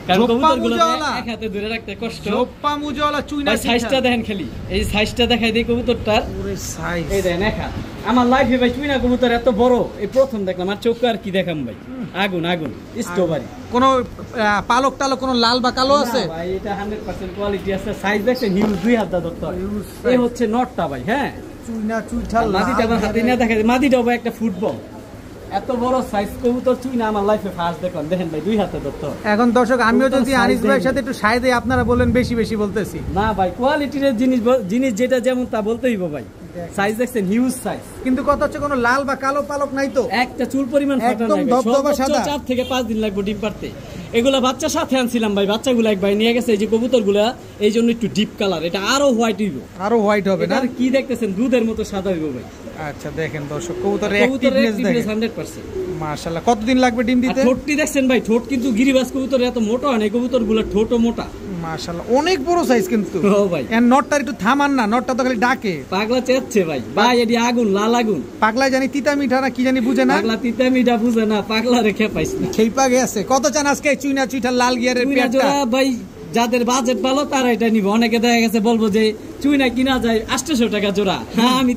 কারণ কবুতরগুলো এক হাতে ধরে রাখতে কষ্ট। ঝোপ্পা মুজওয়ালা চুইনা। সাইজটা দেখেন খালি, এই সাইজটা দেখাই দেই কবুতরটার। ওরে সাইজ এই দেখেন এক হাত। আমার লাইফে ভাই চুইনা কবুতর এত বড় এই প্রথম দেখলাম। আর চোখ আর কি দেখাম ভাই, আগুন আগুন স্ট্রবেরি। কোন পালক টালক কোন লাল বা কালো আছে? ভাই এটা 100% কোয়ালিটি আছে। সাইজ দেখছেন হিউজ, 2 হাত দা ধরতে হয়। এই হচ্ছে নটটা ভাই। হ্যাঁ চুইনা চুইঠাল। মাদিটা আমার হাতে না দেখাই, মাদিটাও ভাই একটা ফুটবল। এত বড় সাইজ কবুতর চুইনা আমার লাইফে ফার্স্ট দেখলাম। দেখেন ভাই 2 হাতে ধরতে হয়। এখন দর্শক আমিও যদি আনিস ভাইয়ের সাথে একটু সাই দেই, আপনারা বলেন বেশি বেশি বলতেছি। না ভাই কোয়ালিটির জিনিস যেটা যেমন তা বলতেই হবে ভাই। সাইজ দেখছেন হিউজ সাইজ। কিন্তু কথা হচ্ছে কোনো লাল বা কালো পালক নাই তো? একটা চুল পরিমাণ ফাটা নাই, ধবধবা সাদা। 4 থেকে 5 দিন লাগবে ডিম পারতে। এগুলা বাচ্চা সাথে আনছিলাম ভাই, বাচ্চাগুলো এক ভাই নিয়ে গেছে। এই যে কবুতরগুলা এই জন্য একটু ডিপ কালার, এটা আরো হোয়াইট হইব। আরো হোয়াইট হবে না? কি দেখতেছেন দুধের মতো সাদা হইব ভাই। আচ্ছা দেখেন দর্শক কবুতরের অ্যাক্টিভনেস দেখেন 100%। মাশাআল্লাহ। কতদিন লাগবে ডিম দিতে? ঠোঁটটি দেখছেন ভাই, ঠোঁট কিন্তু গিরিবাজ কবুতর এত মোটা হয় না, কবুতরগুলো ঠোঁটও মোটা। মাশাআল্লাহ অনেক বড় সাইজ কিন্তু। ও ভাই এর নটটা একটু থামান না, নটটা তো খালি ডাকে। পাগলা চেচ্ছে ভাই। ভাই এডি আগুন, লাল আগুন। পাগলায় জানি তিতা মিঠা না কি জানি বুঝে না। পাগলা তিতা মিঠা বুঝে না, পাগলা রেখে পাইছ না। খেইপা গেছে। কত চান আজকে চুইনা চুইঠাল লাল গিয়ারের পেয়ারটা? ভাই যাদের বাজেট ভালো তারা এটা নিবে। অনেকে দেখা গেছে বলবো যে চুইনা কিনা যায় 800 টাকা জোড়া। হ্যাঁ আমি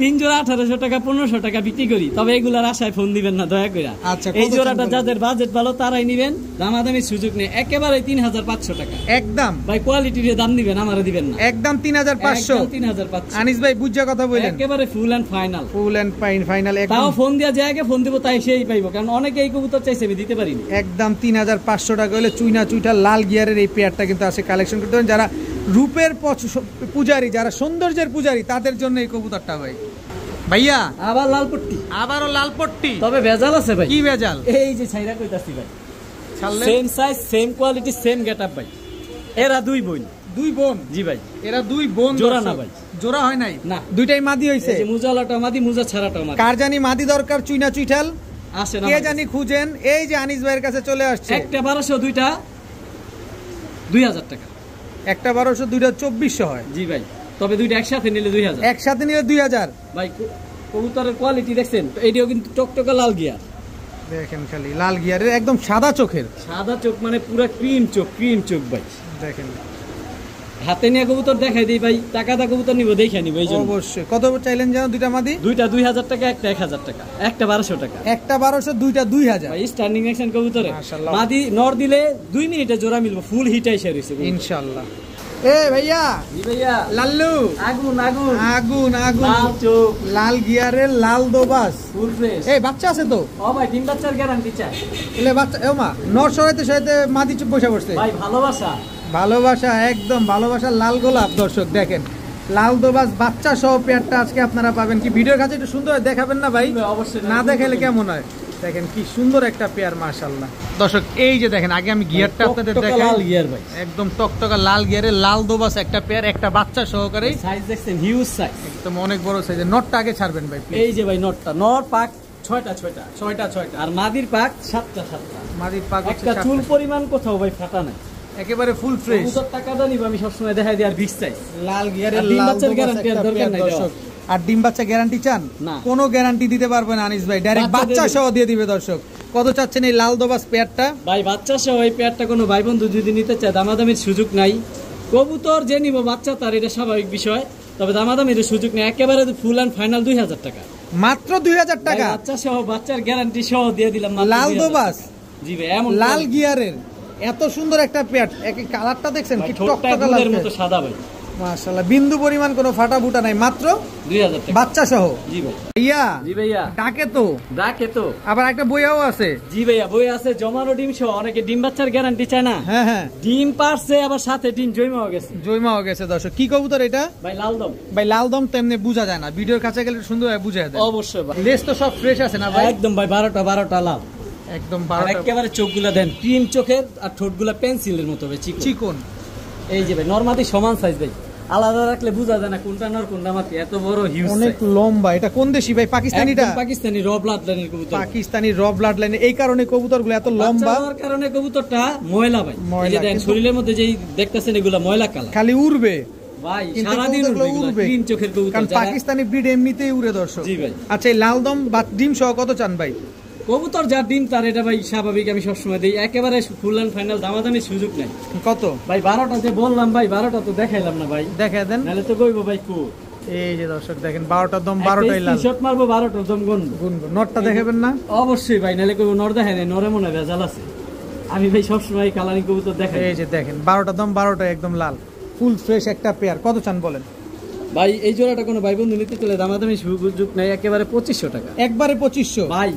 3 জোড়া 1800 টাকা 1500 টাকা বিক্রি করি, তবে এগুলার আশায় ফোন দিবেন না দয়া করে। আচ্ছা এই জোড়াটা যাদের বাজেট ভালো তারাই নিবেন, দামাদামির সুযোগ নেই। একেবারে 3500 টাকা একদম। ভাই কোয়ালিটির দাম দিবেন, আমারে দিবেন না। একদম 3500। 3500 আনিস ভাই বুঝা কথা বলেন, একেবারে full and final. Full and final একদম। তাও ফোন দিয়া যে আগে ফোন দিব তাই সেই পাইবো, কারণ অনেকে এই কবুতর চাইছে আমি দিতে পারিনি। একদম 3500 টাকা হলে চুইনা চুইঠাল লাল গিয়ারের এই পেয়ারটা কিন্তু আছে। কালেকশন করতে পারেন যারা রূপের পূজারী, যারা সৌন্দর্যের পূজারী, তাদের জন্য এই কবুতরটা ভাই। ভাইয়া আবার লাল পট্টি, আবারও লাল পট্টি। তবে ভেজাল আছে ভাই। কি ভেজাল? এই যে ছাইরা কইতাছি ভাই, same size same quality same getup ভাই। এরা 2 বোন। 2 বোন? জি ভাই। এরা 2 বোন। জোড়া না ভাই, জোড়া হয় নাই না, দুইটাই মাদি হইছে। এই যে মুজালাটা মাদি, মুজা ছাড়াটা মাদি। কার জানি মাদি দরকার চুইনা চুইঠাল আসে না কে জানি খুঁজেন। এই যে আনিস ভাইয়ের কাছে চলে আসছে। একটা 1200, দুইটা 2000 টাকা। একটা 1200, দুইটা 2400 হয়। জি ভাই, তবে দুইটা একসাথে নিলে 2000। একসাথে নিলে 2000 ভাই। কবুতরের কোয়ালিটি দেখছেন, এইটাও কিন্তু টকটকা লাল গিয়ার। দেখেন খালি লাল গিয়ারের একদম সাদা চোখের। সাদা চোখ মানে পুরো ক্রিম চোখ, ক্রিম চোখ ভাই। দেখেন হাতে নিয়ে কবুতর দেখাই দিই ভাই, টাকা দা কবুতর নিব দেখে নিব। এই জন্য অবশ্যই। কত চাইলেন জানো? দুইটা মাদি? দুইটা 2000 টাকা, একটা 1000 টাকা, একটা 1200 টাকা। একটা 1200, দুইটা 2000 ভাই স্ট্যান্ডিং অ্যাকশন কবুতরে মাশাআল্লাহ। মাদি নর দিলে 2 মিনিটে জোড়া মিলবে, ফুল হিট আইসা রইছে ইনশাআল্লাহ। এ ভাইয়া, জি ভাইয়া, লাল্লু আগুন আগুন আগুন আগুন। লাল চোখ, লাল গিয়ারের লাল দোবাস, ফুল ফ্রেশ। এই বাচ্চা আছে তো? ও ভাই ডিম বাচ্চার গ্যারান্টি চাই। এলে বাচ্চা ও মা নর সরাইতে সরাইতে মাদি চুপ বসে পড়ছে। ভাই ভালোবাসা, ভালোবাসা, একদম ভালোবাসা। লাল গোলাপ। দর্শক দেখেন লাল দোবাস বাচ্চা সহ পেয়ারটা আজকে আপনারা পাবেন। কি ভিডিওর কাছে একটু সুন্দর দেখাবেন না ভাই? অবশ্যই। না দেখাইলে কেমন হয়? দেখেন কি সুন্দর একটা পেয়ার মাশাআল্লাহ। দর্শক এই যে দেখেন, আগে আমি গিয়ারটা আপনাদের দেখাই, লাল গিয়ার ভাই, একদম টকটকা লাল গিয়ারে লাল দোবাস একটা পেয়ার, একটা বাচ্চা সহকারে। সাইজ দেখছেন হিউজ সাইজ, একদম অনেক বড় সাইজের। নটটা আগে ছাড়বেন ভাই please। এই যে ভাই নটটা, নর পাক 6টা আর মাদির পাক 7টা। মাদির পাক হচ্ছে একটা চুল পরিমাণ কোথাও ভাই ফাটা নাই, একেবারে ফুল ফ্রেশ। কবুতর টাকাটা নিব আমি সবসময় দেখাই দিই। আর বিগ সাইজ লাল গিয়ারের ডিম লাল বাচ্চার দোবাস গ্যারান্টি একটা দরকার পেয়ার নাই দর্শক। আর ডিম বাচ্চা গ্যারান্টি চান? না, কোনো গ্যারান্টি দিতে পারবে না আনিস ভাই, ডাইরেক্ট বাচ্চা সহ দিয়ে দিবে দর্শক। কত চাচ্ছেন এই লাল দোবাস পেয়ারটা? ভাই বাচ্চা সহ এই পেয়ারটা কোনো ভাই বন্ধু যদি নিতে চায় দামাদামির সুযোগ নাই। কবুতর যে নিব বাচ্চা তার এটা স্বাভাবিক বিষয়, তবে দামাদামির সুযোগ নেই। একেবারে ফুল অ্যান্ড ফাইনাল 2000 টাকা, মাত্র 2000 টাকা। বাচ্চা সহ বাচ্চার গ্যারান্টি সহ দিয়ে দিলাম লাল দোবাস। জি ভাই, এমন লাল গিয়ারের এত সুন্দর একটা পেয়ার, একই কালারটা দেখছেন কি টকটকা লাল মতো সাদা ভাই, মাশাআল্লাহ। বিন্দু পরিমাণ কোনো ফাটা ফুটা নাই, মাত্র 2000 টাকা বাচ্চা সহ। জি ভাই। ভাইয়া জি ভাইয়া, ডাকে তো, ডাকে তো। আবার একটা বইয়াও আছে। জি ভাইয়া, বই আছে জমানো ডিম সহ। অনেকে ডিম বাচ্চার গ্যারান্টি চায় না, হ্যাঁ হ্যাঁ, ডিম পারছে আবার সাথে ডিম জয়মাও গেছে। জয়মাও গেছে দর্শক। কি কবুতর এটা ভাই? লাল দম। ভাই লাল দম তেমনি বোঝা যায় না, ভিডিওর কাছে গেলে সুন্দর বুঝা যায়। অবশ্যই ভাই, লেজ তো সব ফ্রেশ আছে না ভাই? একদম ভাই, 12টা লাল, একদম আর 12টা একেবারে চোখগুলা দেন ক্রিম চোখের, আর ঠোঁটগুলা পেন্সিলের মতো ভাই, চিকন। এই যে ভাই নরমাদি সমান সাইজ ভাই, আলাদা রাখলে বোঝা যায় না কোনটা নর কোনটা মাটি, এত বড় হিউজ, অনেক লম্বা। এটা কোন দেশি ভাই? পাকিস্তানিটা? পাকিস্তানি র ব্লাড লাইনের কবুতর, পাকিস্তানি র ব্লাড লাইন। এই কারণে কবুতরগুলো এত লম্বা, হওয়ার কারণে কবুতরটা ময়লা ভাই। এই যে দেন শরীরের মধ্যে যেই দেখতেছেন এগুলা ময়লা কালার, খালি উড়বে ভাই কিন্তু সারাদিন উড়বে ক্রিম চোখের কবুতর। কারণ পাকিস্তানি ব্রিড এমনিতেই উড়ে দর্শক। জি ভাই। আচ্ছা এই লাল দম বা ডিম সহ কত চান ভাই? কবুতর যার ডিম তার এটা ভাই স্বাভাবিক, আমি সবসময় দিই। একেবারে ফুল অ্যান্ড ফাইনাল, দামাদামির সুযোগ নাই। কত ভাই? 12টা যে বললাম ভাই, 12টা তো দেখাইলাম না ভাই, দেখা দেন। নাহলে তো কইবো ভাই কো। এই যে দর্শক দেখেন 12টার দম, 12টাই লাল। শট মারবো 12টার দম গুনবো। নটটা দেখাবেন না? অবশ্যই ভাই, নাহলে কইবো নর দেখায় না, নরে মনে ভেজাল আছে। আমি ভাই সবসময় কালারিং কবুতর দেখাই। এই যে দেখেন 12টার দম, 12টাই একদম লাল, ফুল ফ্রেশ একটা পেয়ার। কত চান বলেন? ভাই এই জোড়াটা কোনো ভাই বন্ধু নিতে চলে দামাদামি সুযোগ নাই, একেবারে 2500 টাকা। একবারে 2500 ভাই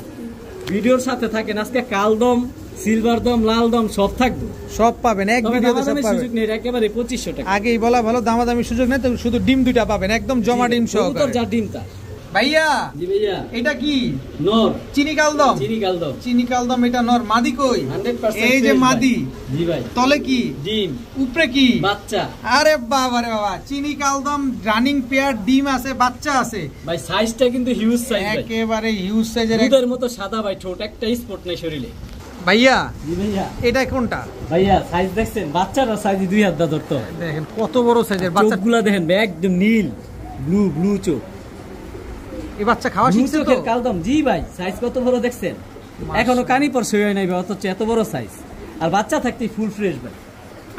ভিডিওর সাথে থাকেন, আজকে কাল দম, সিলভার দম, লাল দম সব থাকবে, সব পাবেন এক ভিডিওতে, সব পাবেন। সুযোগ নেই, একেবারে 2500 টাকা। আগেই বলা ভালো, দামাদামি সুযোগ নেই তো, শুধু ডিম দুইটা পাবেন, একদম জমা ডিম সহ। কবুতর যা ডিম তা। ভাইয়া জি ভাইয়া, এটা কি? নর চিনি কালদম। চিনি কাল দম, চিনি কালদম। এটা নর। মাদি কই? 100% এই যে fresh মাদি। ভাই। জি ভাই, তলে কি? ডিম, উপরে কি? বাচ্চা। আরে বাবা রে বাবা, চিনি কালদম রানিং পেয়ার, ডিম আছে, বাচ্চা আছে। ভাই সাইজটা কিন্তু হিউজ সাইজ ভাই, একেবারে হিউজ সাইজের। দুধের মতো সাদা ভাই, ঠোঁট একটা স্পট নাই শরীরে। ভাইয়া জি ভাইয়া, এটা কোনটা? ভাইয়া সাইজ দেখছেন, বাচ্চারা সাইজ 2 হাত দা ধরতে হয়। দেখেন কত বড় সাইজের বাচ্চা। চোখগুলা দেখেন ভাই, একদম নীল ব্লু চোখ। এই বাচ্চা খাওয়া শিখছে তো? কালদম। জি ভাই, সাইজ কত বড় দেখছেন, এখনো কানি পর সই হয় নাই ভাই, অথচ এত বড় সাইজ। আর বাচ্চা থাকতেই ফুল ফ্রেশ ভাই।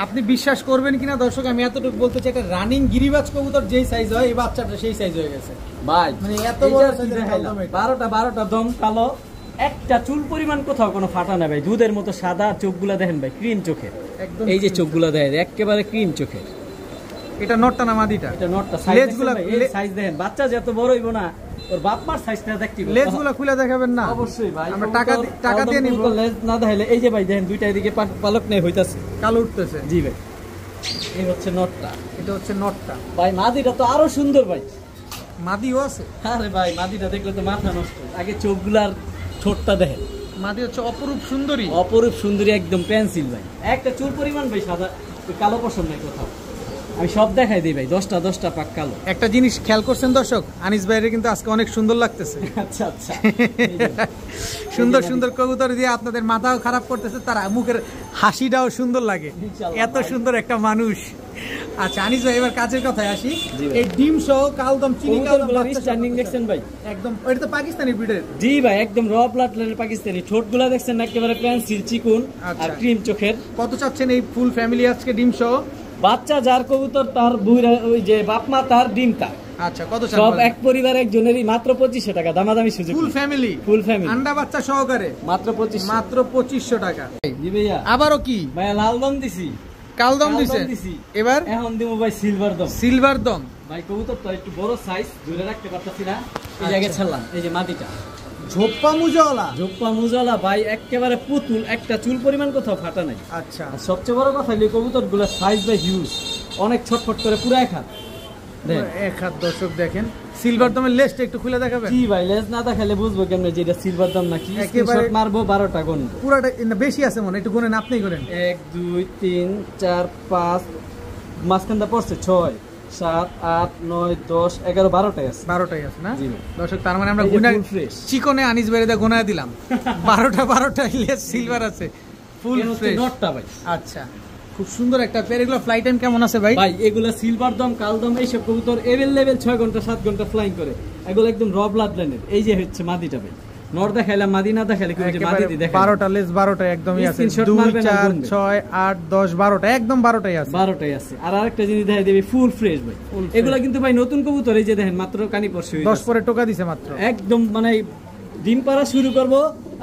আপনি বিশ্বাস করবেন কিনা দর্শক, আমি এতটুকু বলতে চাই, একটা রানিং গিরিবাজ কবুতর যেই সাইজ হয়, এই বাচ্চাটা সেই সাইজ হয়ে গেছে ভাই। মানে এত বড় সাইজের কালদম। 12টা দম কালো, একটা চুল পরিমাণ কোথাও কোনো ফাটা না ভাই, দুধের মতো সাদা। চোখগুলা দেখেন ভাই, ক্রিম চোখের, একদম। এই যে চোখগুলা দেখেন একেবারে ক্রিম চোখের। এটা নটটা না মাদিটা? এটা নটটা। সাইজ দেখেন, বাচ্চা যত বড় হইব না, ওর বাপ মার সাইজটা দেখতে। লেজগুলো খুলে দেখাবেন না? অবশ্যই ভাই, আমরা টাকা দিয়ে নিব। লেজ না দেখাইলে, এই যে ভাই দেখেন দুইটা এদিকে পালক নেই হইতাছে, কালো উঠতেছে। জি ভাই, এই হচ্ছে নটটা। এটা হচ্ছে নটটা। ভাই মাদিটা তো আরো সুন্দর ভাই, মাদিও আছে? আরে ভাই মাদিটা দেখলে তো মাথা নষ্ট। আগে চোখগুলার ঠোঁটটা দেখেন, মাদি হচ্ছে অপরূপ সুন্দরী। অপরূপ সুন্দরী, একদম পেন্সিল ভাই। একটা চুল পরিমাণ ভাই সাদা, কালো পছন্দ নাই কোথাও। আমি সব দেখাই দিই ভাই, 10টা পাক কালো। একটা জিনিস খেয়াল করছেন দর্শক, আনিস ভাইয়ের কিন্তু আজকে অনেক সুন্দর লাগতেছে। আচ্ছা আচ্ছা, সুন্দর সুন্দর কবুতর দিয়ে আপনাদের মাথাও খারাপ করতেছে, তার মুখের হাসিটাও সুন্দর লাগে, এত সুন্দর একটা মানুষ। আচ্ছা আনিস ভাই, এবার কাজের কথায় আসি। এই ডিম সহ কালদম, চিনি কালদম স্ট্যান্ডিং দেখছেন ভাই, একদম এটা তো পাকিস্তানি ব্রিডের। জি ভাই, একদম র ব্লাড লাইনের পাকিস্তানি। ঠোঁটগুলা দেখছেন একেবারে পেন্সিল চিকুন, আর ক্রিম চোখের। কত চাচ্ছেন এই ফুল ফ্যামিলি আজকে ডিম সহ? বাচ্চা যার কবুতর তার বুইরা, ওই যে বাপ মা তার ডিম তার। আচ্ছা কত চান? সব এক পরিবার একজনেরই, মাত্র 2500 টাকা, দামাদামি সুযোগ। ফুল ফ্যামিলি, ফুল ফ্যামিলি, আন্ডা বাচ্চা সহকারে মাত্র 2500। মাত্র 2500 টাকা। জি ভাইয়া, আবারও কি ভাইয়া লাল দম দিছি, কালদম দিছে, এবার এখন দিমু ভাই সিলভার দম। সিলভার দম। ভাই কবুতর তো একটু বড় সাইজ, ধরে রাখতে পারতাছি না, এই জায়গায় ছাড়লাম। এই যে মাটিটা ঝোপ্পা মুজাওয়ালা, ঝোপ্পা মুজালা ভাই, একেবারে পুতুল, একটা চুল পরিমাণ কোথাও ফাটা নাই। আচ্ছা, আর সবচেয়ে বড় কথা হলো কবুতর গুলো সাইজ ভাই হিউজ, অনেক ছটফট করে, পুরো এক হাত। এক হাত দর্শক দেখেন, সিলভার দমের লেজটা একটু খুলে দেখাবেন? জি ভাই, লেজ না দেখালে বুঝবো কেমনে যে এটা সিলভার দম নাকি। একেবারে স্ক্রিনশট মারবো 12টা গুণ, পুরাটা বেশি আছে মনে, একটু গুনেন, আপনিই করেন। 1 2 3 4 5 মাঝখানটা পড়ছে 6 7 8 9 10 11 12টাই আছে। 12টাই আছে না জি। দর্শক, তার মানে আমরা এই যে গুনা full fresh। চিকনে আনিস বাইরে গোনায় দিলাম 12টা লেজ সিলভার আছে, ফুল এর হচ্ছে ফ্রেশ। নটটা ভাই। আচ্ছা, খুব সুন্দর একটা পেয়ার। এগুলো ফ্লাই টাইম কেমন আছে ভাই? ভাই এগুলা সিলভার দম, কাল দম এইসব কবুতর এভেলেবেল 6 ঘন্টা 7 ঘন্টা ফ্লাইং করে। এগুলো একদম র ব্লাড লাইনের। এই যে হচ্ছে মাদিটা ভাই, নর দেখাইলাম, মাদি না দেখাইলে কি যে মাদি দি দেখাই। 12টা লেজ, 12টা একদমই আছে। Screenshot 2 মারবেন আর 4 গুনবেন। 6 8 10 12টা একদম 12টাই আছে। 12টাই আছে। আর আরেকটা জিনিস দেখাই দেবে, ফুল ফ্রেশ ভাই। এগুলা কিন্তু ভাই নতুন কবুতর, এই যে দেখেন মাত্র কানি পড়ছে 10 পরে টোকা দিছে মাত্র। একদম মানে ডিম পাড়া শুরু করব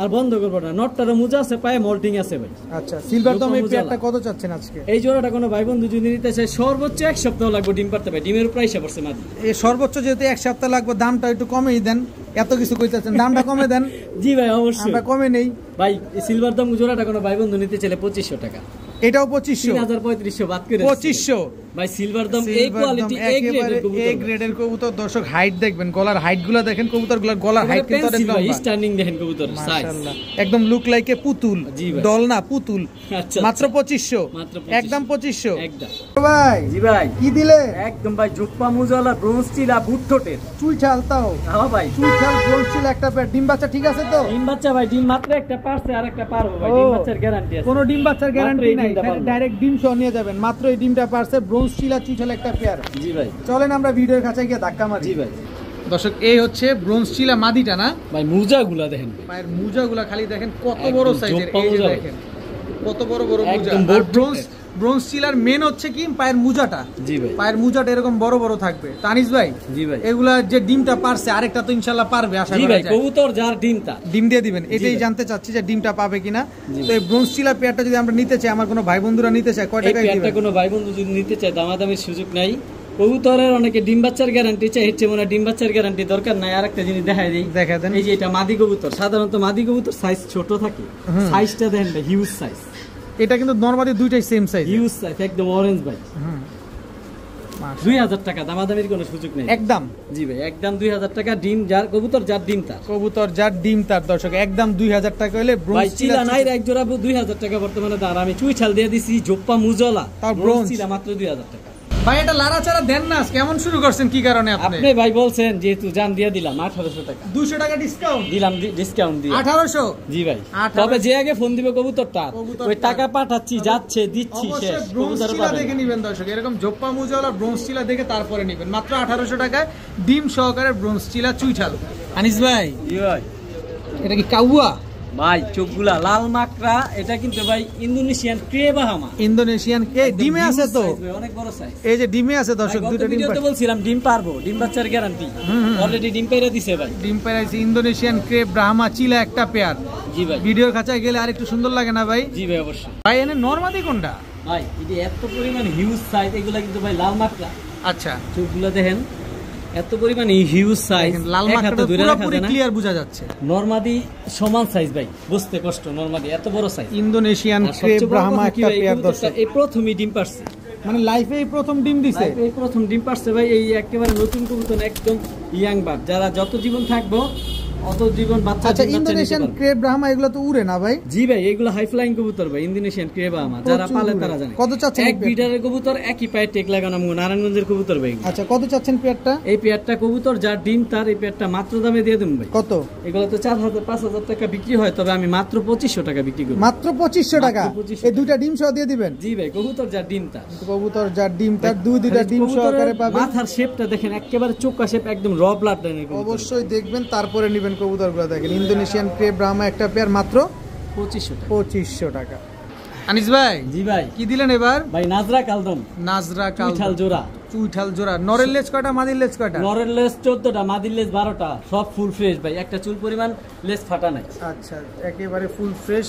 আর বন্ধ করব না। নটটারও মোজা আছে, পায়ে মল্টিং আছে ভাই। আচ্ছা, সিলভার দম এই মোজা পেয়ারটা লা। কত চাচ্ছেন আজকে? এই জোড়াটা কোনো ভাই বন্ধু যদি নিতে চায় সর্বোচ্চ 1 সপ্তাহ লাগবে ডিম পাড়তে ভাই। ডিমের প্রাইস পড়ছে মাদি। এই সর্বোচ্চ যেহেতু 1 সপ্তাহ লাগবে, দামটা একটু কমেই দেন। এত কিছু কইতাছেন, দামটা কমে দেন। জি ভাই অবশ্যই, আমরা কমে নেই ভাই এই সিলভার দম জোড়াটা কোনো ভাই বন্ধু নিতে চাইলে 2500 টাকা। এটাও 2500, 3500 বাদ করে 2500 ভাই। সিলভার দম এই কোয়ালিটি, এই গ্রেডের কবুতর, এই গ্রেডের কবুতর। দর্শক হাইট দেখবেন, গলার হাইট গুলা দেখেন, কবুতরগুলোর গলার হাইট কিন্তু অনেক লম্বা। স্ট্যান্ডিং দেখেন কবুতর সাইজ মাশাআল্লাহ, একদম লুক লাইক এ পুতুল। জি ভাই। ডল না, পুতুল। আচ্ছা, মাত্র 2500, মাত্র 2500, একদম 2500 একদম। ভাই। জি ভাই, কি দিলে? একদম ভাই জুপ্পা মুজালা ব্রোঞ্জ চিলা বুট ঠোঁটের চুই ঠাল তাও, হ্যাঁ ভাই। চুই ঠাল বলছিল একটা পেয়ার। ডিম বাচ্চা ঠিক আছে তো? ডিম বাচ্চা ভাই, ডিম মাত্র একটা পারছে আর একটা পারবো ভাই। ও, ডিম বাচ্চার গ্যারান্টি আছে। কোনো ডিম বাচ্চার গ্যারান্টি এই নাই, ডিমটা পারবো। ডাইরেক্ট ডিম সহ নিয়ে যাবেন। মাত্র এই ডিমটা পারছে, ব্রোঞ্জ চিলা চুই ঠাল একটা পেয়ার। জি ভাই। চলেন আমরা ভিডিওর কাছে গিয়ে ধাক্কা মারি। জি ভাই। দর্শক, এই হচ্ছে ব্রোঞ্জ চিলা মাদিটা না? ভাই মুজাগুলা দেখেন, পায়ের মুজাগুলা খালি দেখেন কত একদম বড় সাইজের। জোপ্পা এই যে মুজা। দেখেন কত বড় বড় মুজা। একদম আর বোট ব্রোঞ্জ চিলার মেন হচ্ছে কি পায়ের মুজাটা। জি ভাই। পায়ের মুজাটা এরকম বড় বড় থাকবে। তানিস ভাই, জি ভাই। এগুলা যে ডিমটা পারছে, আরেকটা তো ইনশাআল্লাহ পারবে আশা জি করা ভাই, যায়। কবুতর যার ডিম তা ডিম দিয়ে দিবেন, এটাই ভাই। জানতে চাচ্ছি যে ডিমটা পাবে কিনা। জি তো এই ব্রোঞ্জ চিলা পেয়ারটা যদি আমরা নিতে চাই, আমার কোনো ভাই বন্ধুরা নিতে চায়, কয় এই টাকায় পেয়ারটা দিবেন? কোনো ভাই বন্ধু যদি নিতে চায় দামাদামির সুযোগ নাই। কবুতরের অনেকে ডিম বাচ্চার গ্যারান্টি চাই, হচ্ছে মনে হয় ডিম বাচ্চার গ্যারান্টি দরকার নাই। আরেকটা জিনিস দেখাই দিই, দেখা দেন। এই যে এটা মাদি কবুতর। সাধারণত মাদি কবুতর সাইজ ছোট থাকে, সাইজটা দেখেন ভাই হিউজ সাইজ। এটা কিন্তু নরমালি দুইটাই সেম সাইজ। হিউজ সাইজ, একদম অরেঞ্জ ভাই। 2000 টাকা, দামাদামির কোনো সুযোগ নেই একদম। জি ভাই, একদম 2000 টাকা। ডিম যার কবুতর যার ডিম তার। কবুতর যার ডিম তার। দর্শক, একদম 2000 টাকা হলে ভাই ব্রোঞ্জ চিলা চিলা নাই এক জোড়া 2000 টাকা বর্তমানে দাম। আমি চুই ছাল দিয়ে দিছি জোপ্পা মুজলা, তাও ব্রোঞ্জ ব্রোঞ্জ। চিলা মাত্র 2000 টাকা। ভাই এটা লাড়াচাড়া দেন না, কেমন শুরু করছেন, কি কারণে আপনি? আপনি ভাই বলছেন যেহেতু জান দিয়ে দিলাম 1800 টাকা 200 টাকা ডিসকাউন্ট দিলাম, ডিসকাউন্ট দিয়ে 1800। জি ভাই। 1800 তবে যে আগে ফোন দিবে কবুতরটা, কবুতরটা। ওই টাকা পাঠাচ্ছি, যাচ্ছে, দিচ্ছি, শেষ। অবশ্যই ব্রোঞ্জ কবুতর চিলা পাবেন। দেখে নিবেন দর্শক, এরকম জোপ্পা মুজাওয়ালা ব্রোঞ্জ চিলা দেখে তারপরে নিবেন। মাত্র 1800 টাকায় ডিম সহকারে ব্রোঞ্জ চিলা চুইঠাল। আনিস ভাই, জি ভাই। এটা কি কাউয়া? ভাই চোখগুলা লাল মাকড়া, এটা কিন্তু ভাই ইন্দোনেশিয়ান ক্রেবাহামা। ইন্দোনেশিয়ান। এই ডিমে আছে তো? অনেক বড় সাইজ। এই যে ডিমে আছে দর্শক, দুটো ডিম ভিডিওতে বলছিলাম ডিম পারবো, ডিম বাচ্চার গ্যারান্টি। অলরেডি ডিম পেরে দিছে ভাই। ডিম পাইছে। ইন্দোনেশিয়ান ক্রেপ ব্রাহ্মা চিলা একটা পেয়ার। জি ভাই। ভিডিওর কাছে গেলে আরেকটু সুন্দর লাগে না ভাই? জি ভাই অবশ্যই। ভাই এনে নরমাদি কোনটা? ভাই এটি এত পরিমাণ হিউজ সাইজ, এগুলা কিন্তু ভাই লাল মাকড়া। আচ্ছা, চোখগুলা দেখেন এত পরিমাণ হিউজ সাইজ, লাল মাকড়াটা পুরোপুরি ক্লিয়ার বোঝা যাচ্ছে। নরমাদি সমান সাইজ ভাই, বুঝতে কষ্ট। নরমাদি এত বড় সাইজ। ইন্দোনেশিয়ান আর ক্রেপ সবচেয়ে বড় ব্রাহ্মা কথা কি একটা ভাই, পেয়ার কবুতরটা দর্শক। এই প্রথমই ডিম পারছে। মানে লাইফে এই প্রথম ডিম দিছে। এই প্রথম ডিম পারছে ভাই। এই একেবারে নতুন কবুতর, একদম ইয়াং বার্ড। যারা যত জীবন থাকবো অত জীবন বাচ্চা। আচ্ছা, ইন্দোনেশিয়ান ক্রেপ ব্রাহ্মা এগুলো তো উড়ে না ভাই? জি ভাই, এগুলো হাই ফ্লাইং কবুতর ভাই, ইন্দোনেশিয়ান ক্রেবাহামা। যারা পালে তারা জানে। কত চাচ্ছেন? এক বিটারের কবুতর, একই পায়ে টেক লাগানো নারায়ণগঞ্জের কবুতর ভাই। আচ্ছা, কত চাচ্ছেন পেয়ারটা? এই পেয়ারটা কবুতর যার ডিম তার, এই পেয়ারটা মাত্র দামে দিয়ে দেবো ভাই। কত? এগুলো তো 4000-5000 টাকা বিক্রি হয়, তবে আমি মাত্র 2500 টাকা বিক্রি করি। মাত্র 2500 টাকা? মাত্র 2500 এই দুইটা ডিম সহ দিয়ে দিবেন? জি ভাই, কবুতর যার ডিম তার। কবুতর যার ডিম তার, দুইটা ডিম সহকারে পাবেন। মাথার শেপটা দেখেন, একেবারে চোখা শেপ, একদম র ব্লাড লাইনের কবুতর। অবশ্যই দেখবেন তারপরে নেবেন কবুতরগুলো। দেখেন ইন্দোনেশিয়ান ক্রেপ ব্রাহ্মা একটা পেয়ার মাত্র 2500 টাকা। 2500 টাকা। আনিস ভাই, জি ভাই। কি দিলেন এবার? ভাই নাজরা কালদম, নাজরা চুইঠাল কাল জোড়া। চুইঠাল জোড়া। নরের লেজ কয়টা, মাদির লেজ কয়টা? নরের লেজ 14টা, মাদির লেজ 12টা, সব ফুল ফ্রেশ ভাই, একটা চুল পরিমাণ লেজ ফাটা নাই। আচ্ছা, একেবারে ফুল ফ্রেশ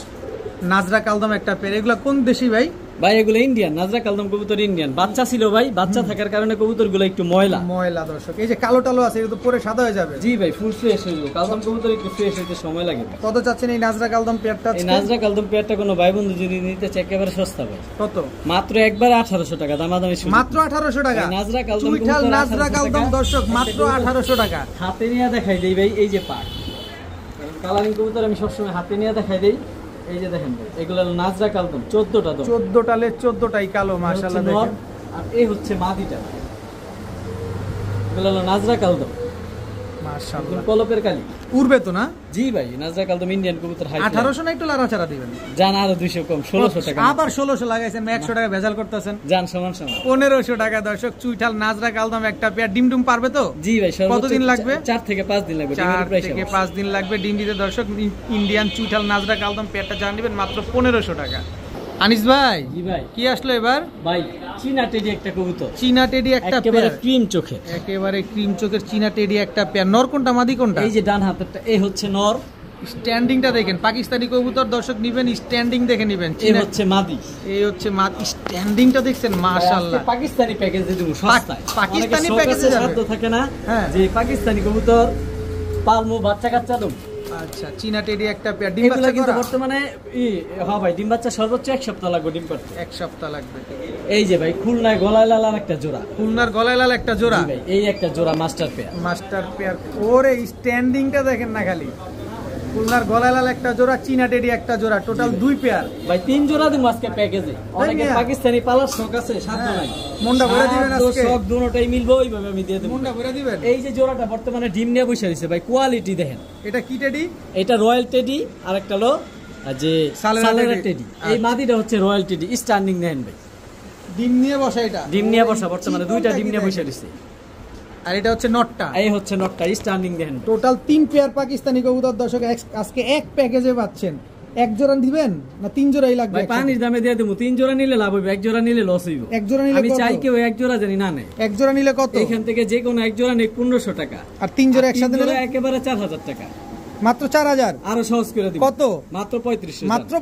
নাজরা কালদম একটা পেয়ার। এগুলা কোন দেশি ভাই? ভাই এগুলো ইন্ডিয়ান নাজরা কালদম কবুতর ইন্ডিয়ান বাচ্চা ছিল ভাই বাচ্চা থাকার কারণে কবুতরগুলো একটু ময়লা ময়লা দর্শক এই যে কালো টালো আছে এগুলো পরে সাদা হয়ে যাবে জি ভাই ফুল ফ্রেশ হয়ে যাবে কালদম কবুতর একটু ফ্রেশ হতে সময় লাগে কত চাচ্ছেন এই নাজরা কালদম পেয়ারটা এই নাজরা কালদম পেয়ারটা কোনো ভাই বন্ধু যদি নিতে চায় একেবারে সস্তা ভাই কত মাত্র একবার 1800 টাকা দামাদামি শুরু মাত্র 1800 টাকা এই নাজরা কালদম চুইঠাল কবুতর নাজরা 1800 কালদম টাকা। দর্শক মাত্র 1800 টাকা হাতে নিয়ে দেখাই দেই ভাই এই যে পাক কালারিং কবুতর আমি সবসময় হাতে নিয়ে দেখাই দেই এই যে দেখেন ভাই এগুলো হলো নাজরা কালদম 14টা দম 14 টালে 14টাই কালো মাশাআল্লাহ দেখেন আর এই হচ্ছে মাদিটা এগুলো হলো নাজরা কালদম মাশাআল্লাহ কলপের কালি উড়বে তো না জি ভাই নাজরা কালদম ইন্ডিয়ান কবুতর হাই 1800 না একটু লাড়াচাড়া দিবেন জান আরো 200 কম 1600 টাকা আবার 1600 লাগাইছেন 100 টাকা ভেজাল করতেছেন জান সমান সমান 1500 টাকা দর্শক চুইঠাল নাজরা কালদম একটা পেয়ার ডিম ডুম পারবে তো জি ভাই কতদিন লাগবে 4 থেকে 5 দিন লাগবে 4 থেকে 5 দিন লাগবে ডিম দিতে দর্শক ইন্ডিয়ান চুইঠাল নাজরা কালদম পেয়ারটা জান নেবেন মাত্র 1500 টাকা আনিস ভাই জি ভাই কি আসলো এবার ভাই চীনা টেডি একটা কবুতর চীনা টেডি একটা একেবারে পেয়ার ক্রিম চোখে একেবারে ক্রিম চোখের চীনা টেডি একটা পেয়ার নর কোনটা মাদি কোনটা এই যে ডান হাতেরটা এই হচ্ছে নর স্ট্যান্ডিংটা দেখেন পাকিস্তানি কবুতর দর্শক নিবেন স্ট্যান্ডিং দেখে নিবেন এই হচ্ছে মাদি এই হচ্ছে মাদি স্ট্যান্ডিংটা দেখছেন মাশাআল্লাহ আজকে পাকিস্তানি প্যাকেজ দিয়ে দেবো সস্তায় পাকিস্তানি অনেকের শখ প্যাকেজে আছে, যাবে। সাধ্য থাকে না হ্যাঁ। যে পাকিস্তানি কবুতর পালমু বাচ্চা কাচ্চা দেবো আচ্ছা চীনা টেডি একটা পেয়ার ডিম এগুলা বাচ্চা কিন্তু করা বর্তমানে হ্যাঁ ভাই ডিম বাচ্চা সর্বোচ্চ 1 সপ্তাহ লাগবে ডিম পাড়তে এক সপ্তাহ লাগবে এই যে ভাই খুলনায় গলায় লালার একটা জোড়া খুলনার গলায় লাল একটা জোড়া জি ভাই এই একটা জোড়া মাস্টার পেয়ার মাস্টার পেয়ার ওরে স্ট্যান্ডিংটা দেখেন না খালি খুলনার গলায় লাল একটা জোড়া চীনা টেডি একটা জোড়া টোটাল 2 পেয়ার ভাই 3 জোড়া দিমু আজকে প্যাকেজে অনেকে মিয়া। পাকিস্তানি পালার শখ আছে সাধ্য নাই মনটা ভরে দিবেন সাধ্য, আজকে শখ দুটোটাই মিলবে ওইভাবে আমি দিয়ে দেব মুন্ডা ভরে দিবেন এই যে জোড়াটা বর্তমানে ডিম নিয়ে বসে রয়েছে ভাই কোয়ালিটি দেখেন এটা কি টেডি এটা রয়্যাল টেডি আর একটা হলো যে সালেরা সালেরা টেডি। টেডি এই মাদিটা হচ্ছে রয়্যাল টেডি স্ট্যান্ডিং দেখেন ভাই ডিম নিয়ে বসা এটা ডিম নিয়ে বসা বর্তমানে চিকনটা দুইটা কি ডিম নিয়ে বসে দেখেন? রয়েছে আর এটা হচ্ছে নটটা এই হচ্ছে নটটা স্ট্যান্ডিং দেখেন ভাই। টোটাল 3 পেয়ার পাকিস্তানি কবুতর দর্শক আজকে এক প্যাকেজে পাচ্ছেন এক জোড়া দিবেন না 3 জোড়াই লাগবে ভাই পানির দামে দিয়ে দেবো 3 জোড়া নিলে লাভ হইবে 1 জোড়া নিলে লস হইব এক জোড়া নিলে আমি কত? চাই কেউ 1 জোড়া জানি না নেয় এক জোড়া নিলে কত এখান থেকে যে কোনো 1 জোড়া নেই 1500 টাকা আর 3 জোড়া আর তিন একসাথে জোড়া নিলে একেবারে 4000 টাকা মাত্র 4000 আরো সহজ করে দিব কত মাত্র 3500 মাত্র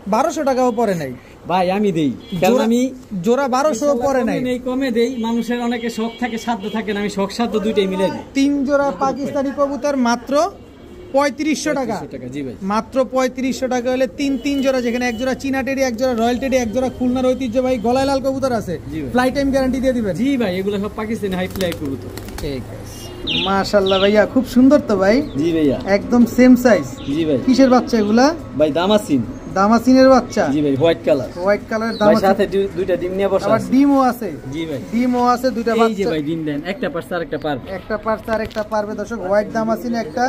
1200 টাকাও পরে নাই ভাই আমি দেই কারণ জোড়া- আমি জোড়া 1200 পরে নাই কমে দেই মানুষের অনেকে শখ থাকে সাধ্য থাকে না আমি শখ সাধ্য দুইটাই মিলে দিই 3 জোড়া পাকিস্তানি কবুতর মাত্র 3500 টাকা 3500 টাকা জি ভাই মাত্র 3500 টাকা হলে 3 জোড়া যেখানে এক জোড়া চীনা টেডি এক জোড়া রয়্যাল টেডি এক জোড়া খুলনার ঐতিহ্যবাহী গলায় লাল কবুতর আছে জি ভাই। ফ্লাই টাইম গ্যারান্টি দিয়ে দিবেন জি ভাই এগুলো সব পাকিস্তানি হাই ফ্লাই কবুতর ঠিক আছে মাশাআল্লাহ ভাইয়া খুব সুন্দর তো ভাই জি ভাইয়া একদম সেম সাইজ জি ভাই কিসের বাচ্চা এগুলা ভাই দামাসিন দামাসিনের বাচ্চা জি ভাই হোয়াইট কালার হোয়াইট কালারের ভাই দামাসিন সাথে দুইটা ডিম নিয়ে বসা আবার আছে। ডিমও আছে জি ভাই ডিমও আছে দুইটা এই যে বাচ্চা ভাই ডিম দেন একটা পারছে আর একটা পারবে একটা পারছে আর একটা পারবে দর্শক হোয়াইট দামাসিন একটা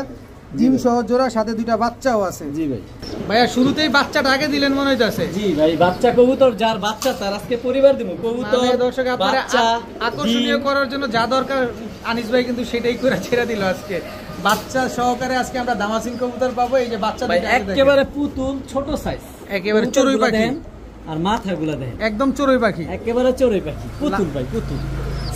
ডিম সহ জোড়া সাথে দুইটা বাচ্চাও আছে জি ভাই ভাইয়া শুরুতেই বাচ্চাটা আগে দিলেন মনে হইতাছে জি ভাই বাচ্চা কবুতর যার বাচ্চা তার আজকে পরিবার দিব কবুতর মানে দর্শক আপনারা বাচ্চা আকর্ষণীয় ডিম। করার জন্য যা দরকার আনিস ভাই কিন্তু সেটাই করে ছেড়ে দিল আজকে বাচ্চা সহকারে আজকে আমরা দামাসিন কবুতর পাবো এই যে বাচ্চা ভাই দুইটা আগে দেখেন। একেবারে পুতুল ছোট সাইজ একেবারে চড়ুই পাখি আর মাথাগুলা দেন একদম চড়ুই পাখি একেবারে চড়ুই পাখি পুতুল ভাই পুতুল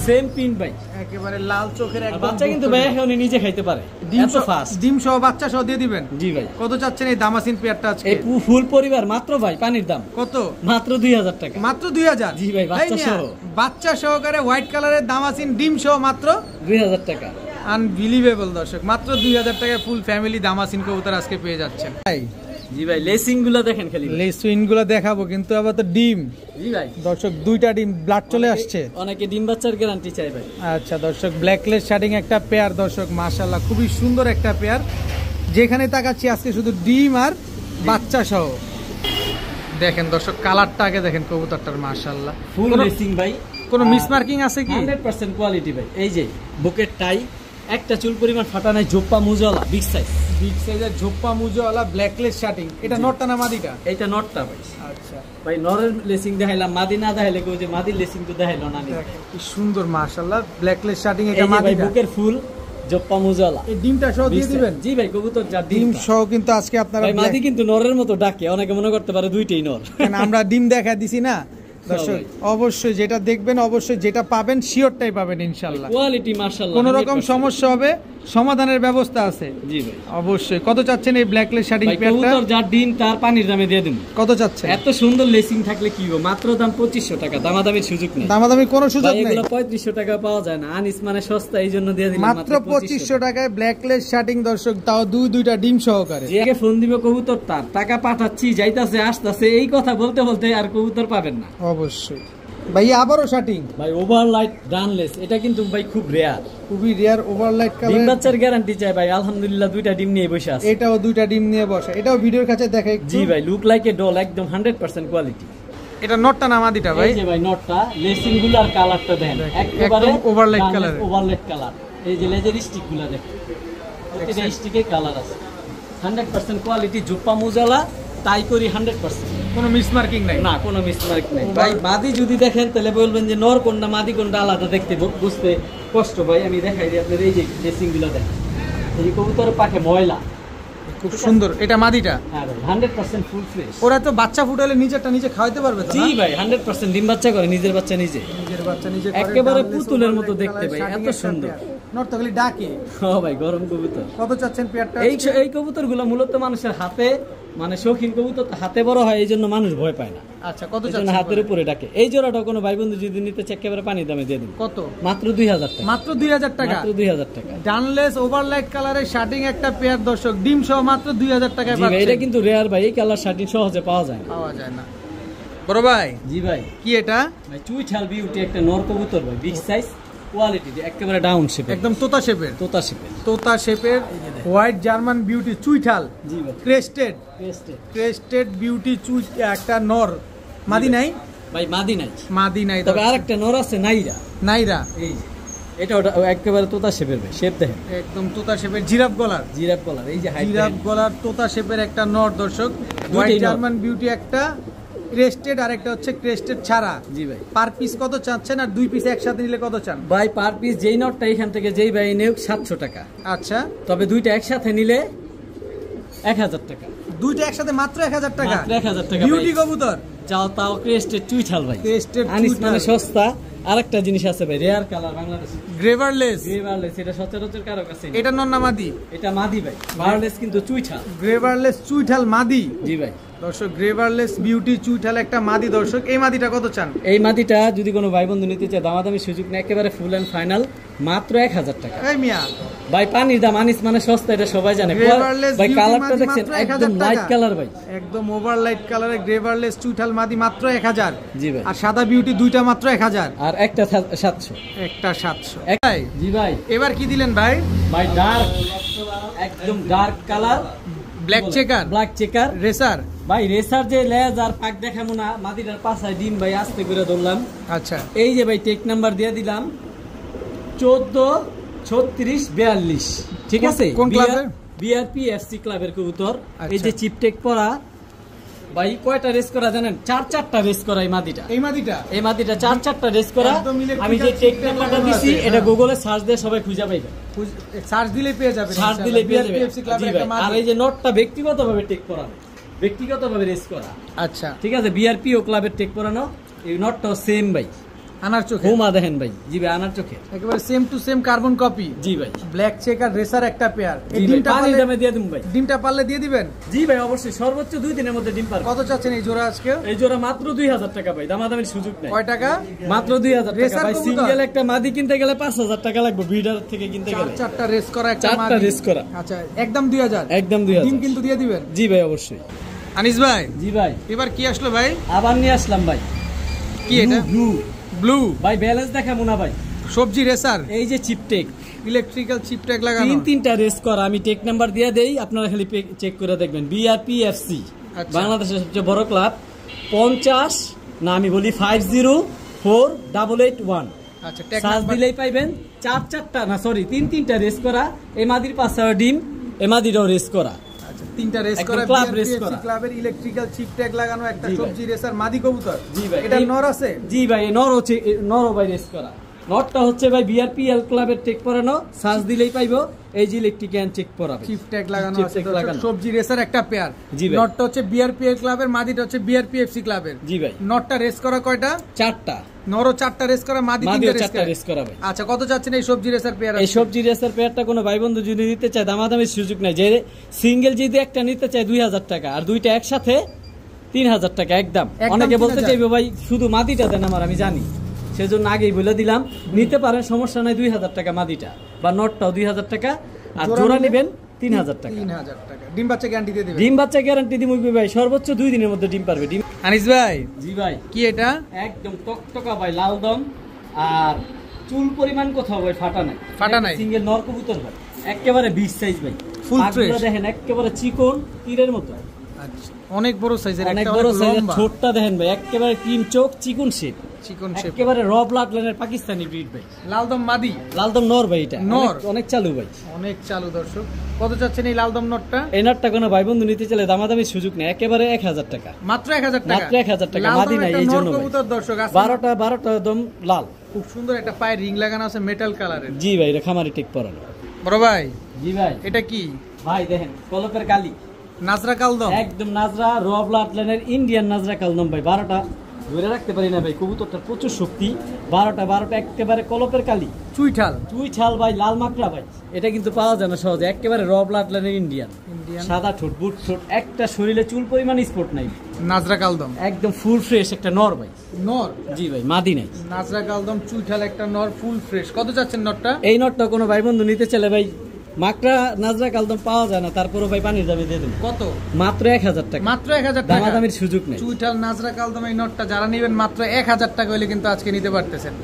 সেম পিন ভাই একেবারে লাল চোখের আর একদম বাচ্চা কিন্তু ভাই এখন নিজে খাইতে পারে ডিম এত ফাস্ট ডিম সহ বাচ্চা সহ দিয়ে দিবেন জি ভাই কত চাচ্ছেন এই দামাসিন পেয়ারটা আজকে এই ফুল পরিবার মাত্র ভাই পানির দাম কত মাত্র 2000 টাকা মাত্র 2000 জি ভাই, বাচ্চা এই মিয়া, সহ। বাচ্চা সহকারে হোয়াইট কালারের দামাসিন ডিম সহ মাত্র 2000 টাকা আনবিলিভেবল দর্শক মাত্র 2000 টাকায় ফুল ফ্যামিলি দামাসিন কবুতর আজকে পেয়ে যাচ্ছেন ভাই জি ভাই লেসিং গুলো দেখেন খালি লেস উইন গুলো দেখাবো কিন্তু আবার তো ডিম জি ভাই দর্শক দুইটা ডিম ব্লাড চলে আসছে অনেকে ডিম বাচ্চার গ্যারান্টি চাই ভাই আচ্ছা দর্শক ব্ল্যাকলেস শার্টিং একটা পেয়ার দর্শক মাশাআল্লাহ খুবই সুন্দর একটা পেয়ার যেখানে তাকাচ্ছি আজকে শুধু ডিম আর বাচ্চা সহ দেখেন দর্শক কালারটা আগে দেখেন কবুতরটার মাশাআল্লাহ ফুল লেসিং ভাই কোনো মিসমার্কিং আছে কি 100% কোয়ালিটি ভাই এই যে বুকের টাই একটা চুল পরিমাণ ফাটা নাই জোপ্পা মুজলা বিগ সাইজ বিগ সাইজের ঝোপ্পা মুজোওয়ালা ব্ল্যাকলেস শার্টিং এটা নটটা না মাদিটা এইটা নটটা ভাই আচ্ছা ভাই নরের লেসিং দেখাইলাম মাদি না দেখাইলে কেউ যে মাদির লেসিং তো দেখাইলো না দেখেন কি সুন্দর মাশাআল্লাহ ব্ল্যাকলেস শার্টিং এই এটা যে ভাই মাদিটা বুকের ফুল জোপ্পা মুজলা এই ডিমটা সহ দিয়ে দিবেন জি ভাই কবুতর যা ডিম ডিম সহ কিন্তু আজকে আপনারা ভাই মাদি কিন্তু নরের মতো ডাকে অনেকে মনে করতে পারে দুইটাই নর কেন আমরা ডিম দেখা দিছি না দর্শক অবশ্যই যেটা দেখবেন, অবশ্যই যেটা পাবেন শিওরটাই পাবেন ইনশাআল্লাহ। কোয়ালিটি মাশাআল্লাহ, কোনো রকম সমস্যা হবে সমাধানের ব্যবস্থা আছে। জি ভাই অবশ্যই। কত চাচ্ছেন এই ব্ল্যাকলেস শার্টিং পেয়ারটা? কবুতর যার ডিম তার পানির দামে দিয়ে দিন। কত চাচ্ছেন? এত সুন্দর লেসিং থাকলে কি হবে, মাত্র দাম 2500 টাকা, দামাদামির সুযোগ নেই। দামাদামি কোনো সুযোগ নেই, এগুলো 3500 টাকা পাওয়া যায় না, আনিস মানে সস্তা, এই জন্য দিয়ে দিলাম মাত্র 2500 টাকায় ব্ল্যাকলেস শার্টিং দর্শক, তাও দুইটা ডিম সহকারে। যে আগে ফোন দিবে কবুতর তার টাকা পাঠাচ্ছি যাইতাছে আসতাছে, এই কথা বলতে বলতে আর কবুতর পাবেন না। অবশ্যই ভাই। আবারও শার্টিং ভাই ওভারলাইট ডানলেস, এটা কিন্তু ভাই খুব রেয়ার, খুবই রেয়ার ওভারলাইট ডিম কালার। বাচ্চার গ্যারান্টি চাই ভাই, আলহামদুলিল্লাহ দুইটা ডিম নিয়ে বসে আছে। এটাও দুইটা ডিম নিয়ে বসে, এটাও ভিডিওর কাছে দেখাই। জি ভাই, লুক লাইক এ ডল, একদম 100% কোয়ালিটি। এটা নটটা না মাদিটা ভাই? এই যে ভাই নটটা, লেসিং গুলো আর কালারটা দেন একেবারে একদম ওভারলাইট কালার। ওভারলাইট কালার, এই যে লেজের স্টিক গুলো দেখেন, প্রত্যেকটা স্টিকে কালার আছে। 100% কোয়ালিটি, জুপ্পা মুজালা তাই করি 100%, কোনো মিসমার্কিং নাই না কোনো মিসমার্ক নেই ভাই। মাদি যদি দেখেন তাহলে বলবেন যে নর কোনটা মাদি কোনটা আলাদা দেখতে বুঝতে কষ্ট ভাই। আমি দেখাই দিই আপনার, এই যে লেসিং গুলো দেখেন, এই কবুতর পাখে ময়লা খুব সুন্দর। এটা মাদিটা? হ্যাঁ ভাই 100% ফুল ফ্রেশ। ওরা তো বাচ্চা ফুটালে নিজেরটা নিজে খাওয়াতে পারবে তো? জি ভাই 100% ডিম বাচ্চা করে, নিজের বাচ্চা নিজে, নিজের বাচ্চা নিজে করে, একেবারে ডাবলেস পুতুলের মতো ওভারলাইট দেখতে ভাই, কালার, এত শার্টিং সুন্দর। একটা পেয়ার। নট তো খালি ডাকে। ও ভাই গরম কবুতর। কত চাচ্ছেন পেয়ারটা? এই কবুতর গুলো মূলত মানুষের হাতে, মানে শৌখিন কবুতর হাতে বড় হয়, এই জন্য মানুষ ভয় পায় না। আচ্ছা কত এই জন্য চাচ্ছেন? হাতের উপরে ডাকে। এই জোড়াটা কোনো ভাই বন্ধু যদি নিতে চায় একেবারে পানির দামে দিয়ে দিন। কত? মাত্র 2000 টাকা। মাত্র 2000 টাকা? মাত্র 2000 টাকা। ডানলেস ওভারলাইট কালারের শার্টিং একটা পেয়ার দর্শক, ডিম সহ মাত্র 2000 টাকায় জি ভাই, পাচ্ছেন। এটা কিন্তু রেয়ার ভাই, এই কালার শার্টিং সহজে পাওয়া যায় না। পাওয়া যায় না বড় ভাই। জি ভাই। কি এটা? ভাই চুইঠাল বিউটি, একটা নর কবুতর ভাই, বিগ সাইজ, কোয়ালিটি একেবারে ডাউন শেপ, একদম তোতা শেপের। তোতা শেপের। তোতা শেপের হোয়াইট জার্মান বিউটি চুইঠাল, জি ভাই ক্রেস্টেড টেস্টে ক্রেস্টেড বিউটি চুই একটা নর। মাদি নাই? ভাই মাদি নাই, মাদি নাই, তবে আরেকটা নর আছে নাইরা। নাইরা। এই যে এটা ওটা একেবারে তোতা শেপের ভাই, শেপ দেখেন একদম তোতা শেপের, জিরাফ গলার। জিরাফ কলার, এই যে জিরাফ গলার তোতা শেপের একটা নর দর্শক, হোয়াইট জার্মান বিউটি একটা, ক্রেস্টেড আর একটা হচ্ছে ক্রেস্টেড ছাড়া। জি ভাই। পার পিস কত চাচ্ছেন, আর দুই পিস একসাথে নিলে কত চান? ভাই পার পিস যেই নটটা এখান থেকে যেই ভাই নেউক 700 টাকা, আচ্ছা তবে দুইটা একসাথে নিলে 1000 টাকা। দুইটা একসাথে মাত্র 1000 টাকা? মাত্র 1000 টাকা বিউটি ভাই। কবুতর যাও তাও ক্রেস্টেড চুইঠাল ভাই, ক্রেস্টেড আনিস মানে চুইঠাল। সস্তা। আরেকটা জিনিস আছে ভাই, রেয়ার কালার বাংলাদেশে, গ্রেভারলেস। গ্রেভারলেস, এটা সচরাচর কারো কাছে নেই। এটা নর না মাদি? এটা মাদি ভাই, ভায়োলেস কিন্তু চুইঠাল। গ্রেভারলেস চুইঠাল মাদি জি ভাই। দর্শক, গ্রেভারলেস বিউটি চুইঠাল একটা মাদি দর্শক। এই মাদিটা কত চান? এই মাদিটা যদি কোনো ভাই বন্ধু নিতে চায় দামাদামি সুযোগ নেই, একেবারে ফুল এন্ড ফাইনাল, মাত্র 1000 টাকা। এই মিয়া ভাই পানির দাম, আনিস মানে সস্তা, এটা সবাই জানে গ্রেভারলেস ভাই। বিউটি কালারটা মাদি দেখছেন মাত্র 1000 একদম টাকা। লাইট কালার ভাই, একদম ওভার লাইট কালারের গ্রেভারলেস চুইঠাল মাদি মাত্র 1000। জি ভাই। আর সাদা বিউটি দুইটা মাত্র 1000, আর একটা 700। একটা 700। ভাই জি ভাই। এবার কি দিলেন ভাই? ভাই ডার্ক, একদম dark colour, black checker, black checker racer. ভাই। রেসার যে লেজ আর পাক দেখাবো না, মাদিটার পাশায় ডিম ভাই আস্তে করে ধরলাম। আচ্ছা এই যে ভাই টেক নাম্বার দিয়ে দিলাম 14 36 42, ঠিক আছে? কোন ক্লাবের? বিআরপি এফসি ক্লাবের কবুতর। আচ্ছা। এই যে চিপ টেক পরা ভাই, কয়টা রেস করা জানেন? 4-4টা রেস করা এই মাদিটা। এই মাদিটা? এই মাদিটা 4-4টা রেস করা। একদম electrical আমি যে টেক chip নাম্বারটা টেক দিছি, আছে, এটা হ্যাঁ। গুগলে সার্চ দিয়ে সবাই খুঁজে পাইবে, সার্চ দিলে পেয়ে যাবে, সার্চ দিলে পেয়ে যাবে। BRPFC ক্লাবের জি ভাই। একটা মাদি। আর এই যে নোটটা ব্যক্তিগতভাবে টেক করানো, ব্যক্তিগতভাবে রেস করা, আচ্ছা ঠিক আছে? বিআরপি ও ক্লাবের টেক করানো। এই নোটটাও সেম ভাই, আনার চোখে হোমা দেখেন ভাই। জি ভাই, আনার চোখে একেবারে same to same carbon copy. জি ভাই। ব্ল্যাক চেকার রেসার একটা পেয়ার। এই জি ভাই, ডিমটা পানির পারলে, দামে দিয়ে দিন ভাই। ডিমটা পারলে দিয়ে দিবেন? জি ভাই অবশ্যই, সর্বোচ্চ 2 দিনের মধ্যে ডিম পারবে। কত চাচ্ছেন এই জোড়া আজকে? এই জোড়া মাত্র 2000 টাকা ভাই, দামাদামির সুযোগ নাই। কয় টাকা? মাত্র 2000 টাকা রেসার ভাই। কবুতর? সিঙ্গেল একটা মাদি কিনতে গেলে 5000 টাকা লাগবে, ব্রিডার থেকে কিনতে গেলে। চারটা রেস করা একটা 4টা মাদি। রেস করা। আচ্ছা একদম 2000? একদম 2000। ডিম কিন্তু দিয়ে দিবেন? জি ভাই অবশ্যই। আনিস ভাই জি ভাই। এবার কি আসলো ভাই? আবার নিয়ে আসলাম ভাই, কি এটা? ব্লু ব্লু ভাই। ব্যালেন্স দেখাবো না ভাই, সবজি রেসার, এই যে chip tech, electrical chip tag লাগানো। 3-3টা রেস করা। আমি টেক নাম্বার দিয়ে দেই, আপনারা খালি চেক করে দেখবেন। বিআরপি এফসি আচ্ছা। বাংলাদেশের সবচেয়ে বড় ক্লাব। 50 না আমি বলি 504881। আচ্ছা ট্যাগ সার্চ নাম্বার। দিলেই পাইবেন। 4-4টা না সরি 3-3টা রেস করা। এই মাদির পাশে ডিম, এই মাদিরও রেস করা। আচ্ছা তিনটা রেস একদম করা, ক্লাব রেস BRPFC করা। ক্লাবের ইলেকট্রিক্যাল চিপ ট্যাগ লাগানো একটা জি ভাই। সবজি রেসার মাদি কবুতর। জি ভাই। এটা নর আছে? জি ভাই, নরও ভাই রেস করা। নটটা হচ্ছে ভাই বিআরপিএল ক্লাবের টেক পরানো, সার্চ দিলেই পাইবো। এই যে ইলেকট্রিক্যান চেক পরাবে, চিপ ট্যাগ লাগানো চিপ আছে ট্যাগ লাগানো। সবজি রেসার একটা পেয়ার। জি ভাই। নটটা হচ্ছে বিআরপিএল ক্লাবের, মাদিটা হচ্ছে বিআরপিএফসি ক্লাবের। জি ভাই। নটটা রেস করা কয়টা? 4টা। নরও 4টা রেস করা, মাদি 4টা রেস করা ভাই। আচ্ছা, কত চাচ্ছেন এই সবজি রেসার পেয়ার? এই সবজি রেসার পেয়ারটা কোনো ভাই বন্ধু যদি নিতে চায় দামাদামির সুযোগ নাই। যে সিঙ্গেল যদি একটা নিতে চায় 2000 টাকা, আর দুইটা একসাথে 3000 টাকা একদম। অনেকে বলতে চাইবে ভাই শুধু মাদিটা দেন আমার, আমি জানি, সেজন্য আগেই বলে দিলাম নিতে পারেন, সমস্যা নাই। 2000 টাকা মাদিটা, বা নটটাও 2000 টাকা, আর জোড়া নেবেন 3000 টাকা। 3000 টাকা। ডিম বাচ্চা গ্যারান্টি দিয়ে দিবেন? ডিম বাচ্চা গ্যারান্টি দিমু ভাই, সর্বোচ্চ 2 দিনের মধ্যে ডিম পারবে। ডিম। আনিস ভাই। জি ভাই। কি এটা? একদম টকটকা ভাই, লাল দম, আর চুল পরিমাণ কোথাও ভাই ফাটা নাই। ফাটা নাই। সিঙ্গেল নর কবুতর ভাই, একেবারে বিগ সাইজ ভাই, ফুল ফ্রেশ। দেখেন একেবারে চিকন তীরের মতো। আচ্ছা, অনেক বড় সাইজের, অনেক বড় সাইজের। ছোটটা দেখেন ভাই, একেবারে ক্রিম চোখ, চিকন শেপ, চিকন শেপ, একেবারে র ব্লাড লাইনের পাকিস্তানি ব্রিড ভাই। লালদম মাদি, লালদম নর ভাই, এটা নর অনেক চালু ভাই, অনেক চালু। দর্শক, কত চাচ্ছেন এই লালদম নটটা? এই নটটা কোনো ভাই বন্ধু নিতে চাইলে দামাদামি সুযোগ নেই, একেবারে 1000 টাকা। মাত্র 1000 টাকা? মাত্র 1000 টাকা। মাদি নাই এই জন্য। কবুতর দর্শক আছে 12টা দম লাল, খুব সুন্দর একটা পায়ে রিং লাগানো আছে মেটাল কালারের। জি ভাই, এটা খামারি টেক পরানো। বড় ভাই। জি ভাই। এটা কি ভাই? দেখেন কলপের কালি, নাজরা কালদম, একদম নাজরা র ব্লাড লাইনের ইন্ডিয়ান নাজরা কালদম ভাই। 12টা ধরে রাখতে পারি না ভাই, কবুতরটার প্রচুর শক্তি। 12টা একেবারে কলপের কালি, চুইঠাল ছাল ভাই, লাল মাকড়া ভাই। এটা কিন্তু পাওয়া যায় না সহজে, একেবারে র ব্লাড লাইনের ইন্ডিয়ান। সাদা ঠোঁট, বুট ঠোঁট, একটা শরীরে চুল পরিমাণ স্পট নাই। নাজরা কালদম একদম ফুল ফ্রেশ একটা নর ভাই। নর? জি ভাই, মাদি নাই। নাজরা কালদম চুইঠাল একটা নর, ফুল ফ্রেশ। কত যাচ্ছেন নরটা? এই নরটা কোনো ভাই বন্ধু নিতে চাইলে ভাই, মাকড়া নাজরা কালদম পাওয়া যায় না, তারপরে ভাই পানির দামে দিয়ে দেবেন। কত? মাত্র 1000 টাকা। মাত্র 1000 টাকা? দামাদামির সুযোগ নেই। চুইঠাল নাজরা কালদম এই নটটা যারা নেবেন মাত্র 1000 টাকা হলে কিন্তু আজকে নিতে পারতেছেন।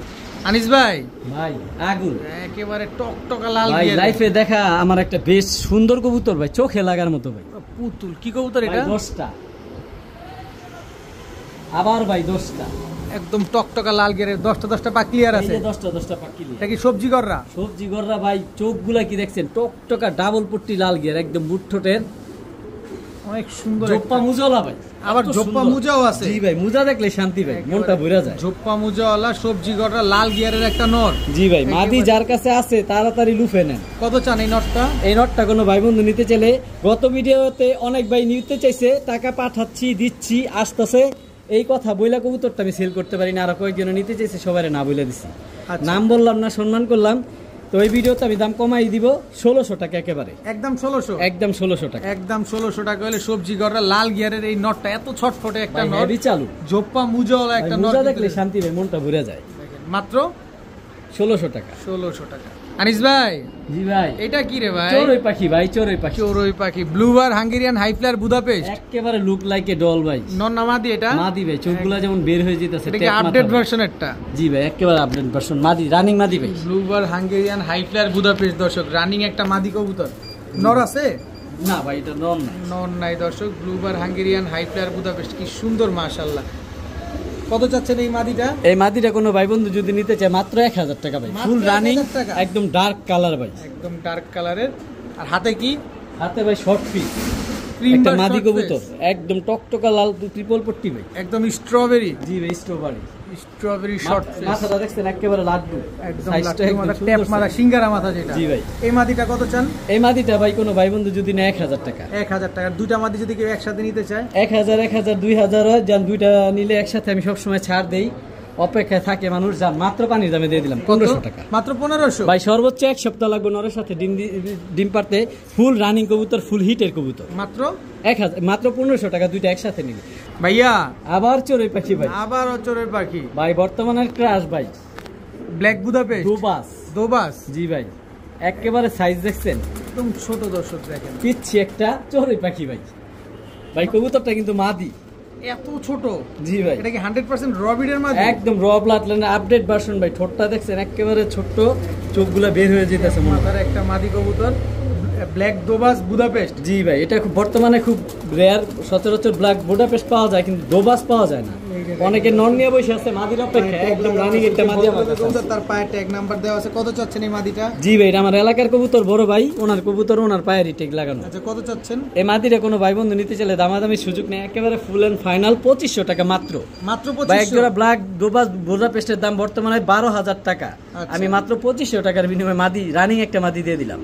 আনিস ভাই। ভাই আগুন, একেবারে টকটকা লাল ভাই। গিয়ার। লাইফে দেখা আমার একটা বেশ সুন্দর কবুতর ভাই, চোখে লাগার মতো ভাই। পুতুল। কি কবুতর এটা? 10টা। আবার ভাই 10টা, একদম টকটকা লাল গিয়ারের। 10টা পাক ক্লিয়ার আছে? 10টা পাকি। এটা কি সবজি গররা? সবজি গররা ভাই, চোখগুলা কি দেখছেন, টকটকা ডাবল পট্টি লাল গিয়ার, একদম বুট ঠোঁটের, অনেক সুন্দর। জোপ্পা মুজাওয়ালা ভাই। আবার জোপ্পা মুজাও আছে? জি ভাই, মুজা দেখলে শান্তি ভাই, মনটা ভরে যায়। জোপ্পা মুজাওয়ালা সবজি গররা লাল গিয়ারের একটা নর। জি ভাই, মাদি যার কাছে আছে তাড়াতাড়ি লুফে নেন। কত চান এই নটটা? এই নটটা কোনো ভাই বন্ধু নিতে চাইলে, গত ভিডিওতে অনেক ভাই নিতে চাইছে, টাকা পাঠাচ্ছি, দিচ্ছি, আসতেছে, এই কথা বইলা কবুতরটা আমি সেল করতে পারি না। আর কয়েকজন নিতে চাইছে, সবাই না বলে দিছি। নাম বললাম না, সম্মান করলাম। তো এই ভিডিওতে আমি দাম কমাই দিব 1600 টাকা একেবারে। একদম 1600? একদম 1600 টাকা। একদম 1600 টাকা হলে সবজি গররা লাল গিয়ারের এই নটটা, এত ছটফটে একটা নট, হেভি চালু, জোপ্পা মুজাওয়ালা একটা নট। মুজা দেখলে শান্তি ভাই, মনটা ভরে যায়। মাত্র 1600 টাকা। 1600 টাকা। আনিস ভাই। জি ভাই। এটা কি রে ভাই? চড়ুই পাখি ভাই, চড়ুই পাখি। চড়ুই পাখি, ব্লুবার হাঙ্গেরিয়ান হাইফ্লায়ার বুদাপেস্ট। একেবারে লুক লাইক এ ডল ভাই। নন না মাদি এটা? মাদি ভাই, চোখগুলা যেমন বের হয়ে যেতেছে। এটা কি আপডেট ভার্সনেরটা? জি ভাই, একেবারে আপডেট ভার্সন, মাদি, রানিং মাদি ভাই। ব্লুবার হাঙ্গেরিয়ান হাইফ্লায়ার বুদাপেস্ট দর্শক, রানিং একটা মাদি কবুতর। নর আছে? না ভাই, এটা নন না। নন নাই দর্শক। ব্লুবার হাঙ্গেরিয়ান হাইফ্লায়ার বুদাপেস্ট, কি সুন্দর মাশাআল্লাহ। কত চাচ্ছেন এই মাদিটা? এই মাদিটা কোনো ভাই বন্ধু যদি নিতে চায় মাত্র 1000 টাকা ভাই, ফুল রানিং, একদম ডার্ক কালার ভাই, একদম ডার্ক কালারের। আর হাতে কি? হাতে ভাই শর্ট পিস, একটা মাদি কবুতর, একদম টকটকা লাল, ট্রিপল পট্টি ভাই, একদম স্ট্রবেরি। জি ভাই, স্ট্রবেরি, স্ট্রবেরি শর্ট ফেস। মাথাটা দেখছেন একেবারে লাড্ডু, একদম লাড্ডু, ট্যাপ মারা সিঙ্গারা মাথা যেটা। জি ভাই। এই মাদিটা কত চান? এই মাদিটা ভাই কোনো ভাই বন্ধু যদি নেয় 1000 টাকা। 1000 টাকা। দুইটা মাদি যদি কেউ একসাথে নিতে চায়? 1000, 2000 হয়, যান দুইটা নিলে একসাথে আমি সবসময় ছাড় দেই, অপেক্ষায় থাকে মানুষ, যান মাত্র পানির দামে দিয়ে দিলাম 1500 টাকা। মাত্র 1500? ভাই সর্বোচ্চ 1 সপ্তাহ লাগবে নরের সাথে ডিম পারতে, ফুল রানিং কবুতর, ফুল হিটের কবুতর। মাত্র 1000, মাত্র 1500 টাকা দুইটা একসাথে নিলে। ভাইয়া আবার চড়ুই পাখি ভাই, আবার চড়ুই পাখি ভাই বর্তমানের ক্রাশ ভাই, ব্ল্যাক বুদাপেস্ট, দোবাস। দোবাস? জি ভাই, একেবারে সাইজ দেখছেন, একদম ছোট দর্শক দেখেন, পিচ্ছি একটা চড়ুই পাখি ভাই। ভাই কবুতরটা কিন্তু মাদি, এত ছোট। জি ভাই। এটা কি 100% র ব্রিডের মাদি? একদম র ব্লাড লাইনের আপডেট ভার্সন ভাই। ঠোঁটটা দেখছেন একেবারে ছোট্ট, চোখগুলা বের হয়ে যেতেছে মাথার একটা মাদি কবুতর, ব্ল্যাক দোবাস বুদাপেস্ট। জি ভাই, এটা খুব বর্তমানে খুব রেয়ার, সচরাচর ব্ল্যাক বুদাপেস্ট পাওয়া যায় কিন্তু দোবাস পাওয়া যায় না। এই যে অনেকে নন নিয়ে বসে আছে মাদির অপেক্ষা, একদম রানিং একটা মাদি আমার কাছে আছে। তার পায়ে ট্যাগ নাম্বার দেওয়া আছে। কত চাচ্ছেন এই মাদিটা? জি ভাই, এটা আমার এলাকার কবুতর, বড় ভাই ওনার কবুতর, ওনার পায়েরই টেক লাগানো। আচ্ছা, কত চাচ্ছেন? এই মাদিরে কোনো ভাই বন্ধু নিতে চাইলে দামাদামি সুযোগ নেই, একেবারে ফুল এন্ড ফাইনাল 2500 টাকা মাত্র। মাত্র ভাই এক 2500? জোড়া ব্ল্যাক ডোবাস বোরা পেস্টের দাম বর্তমানে 12,000 টাকা। আচ্ছা। আমি মাত্র 2500 টাকার বিনিময়ে মাদি রানিং একটা মাদি দিয়ে দিলাম।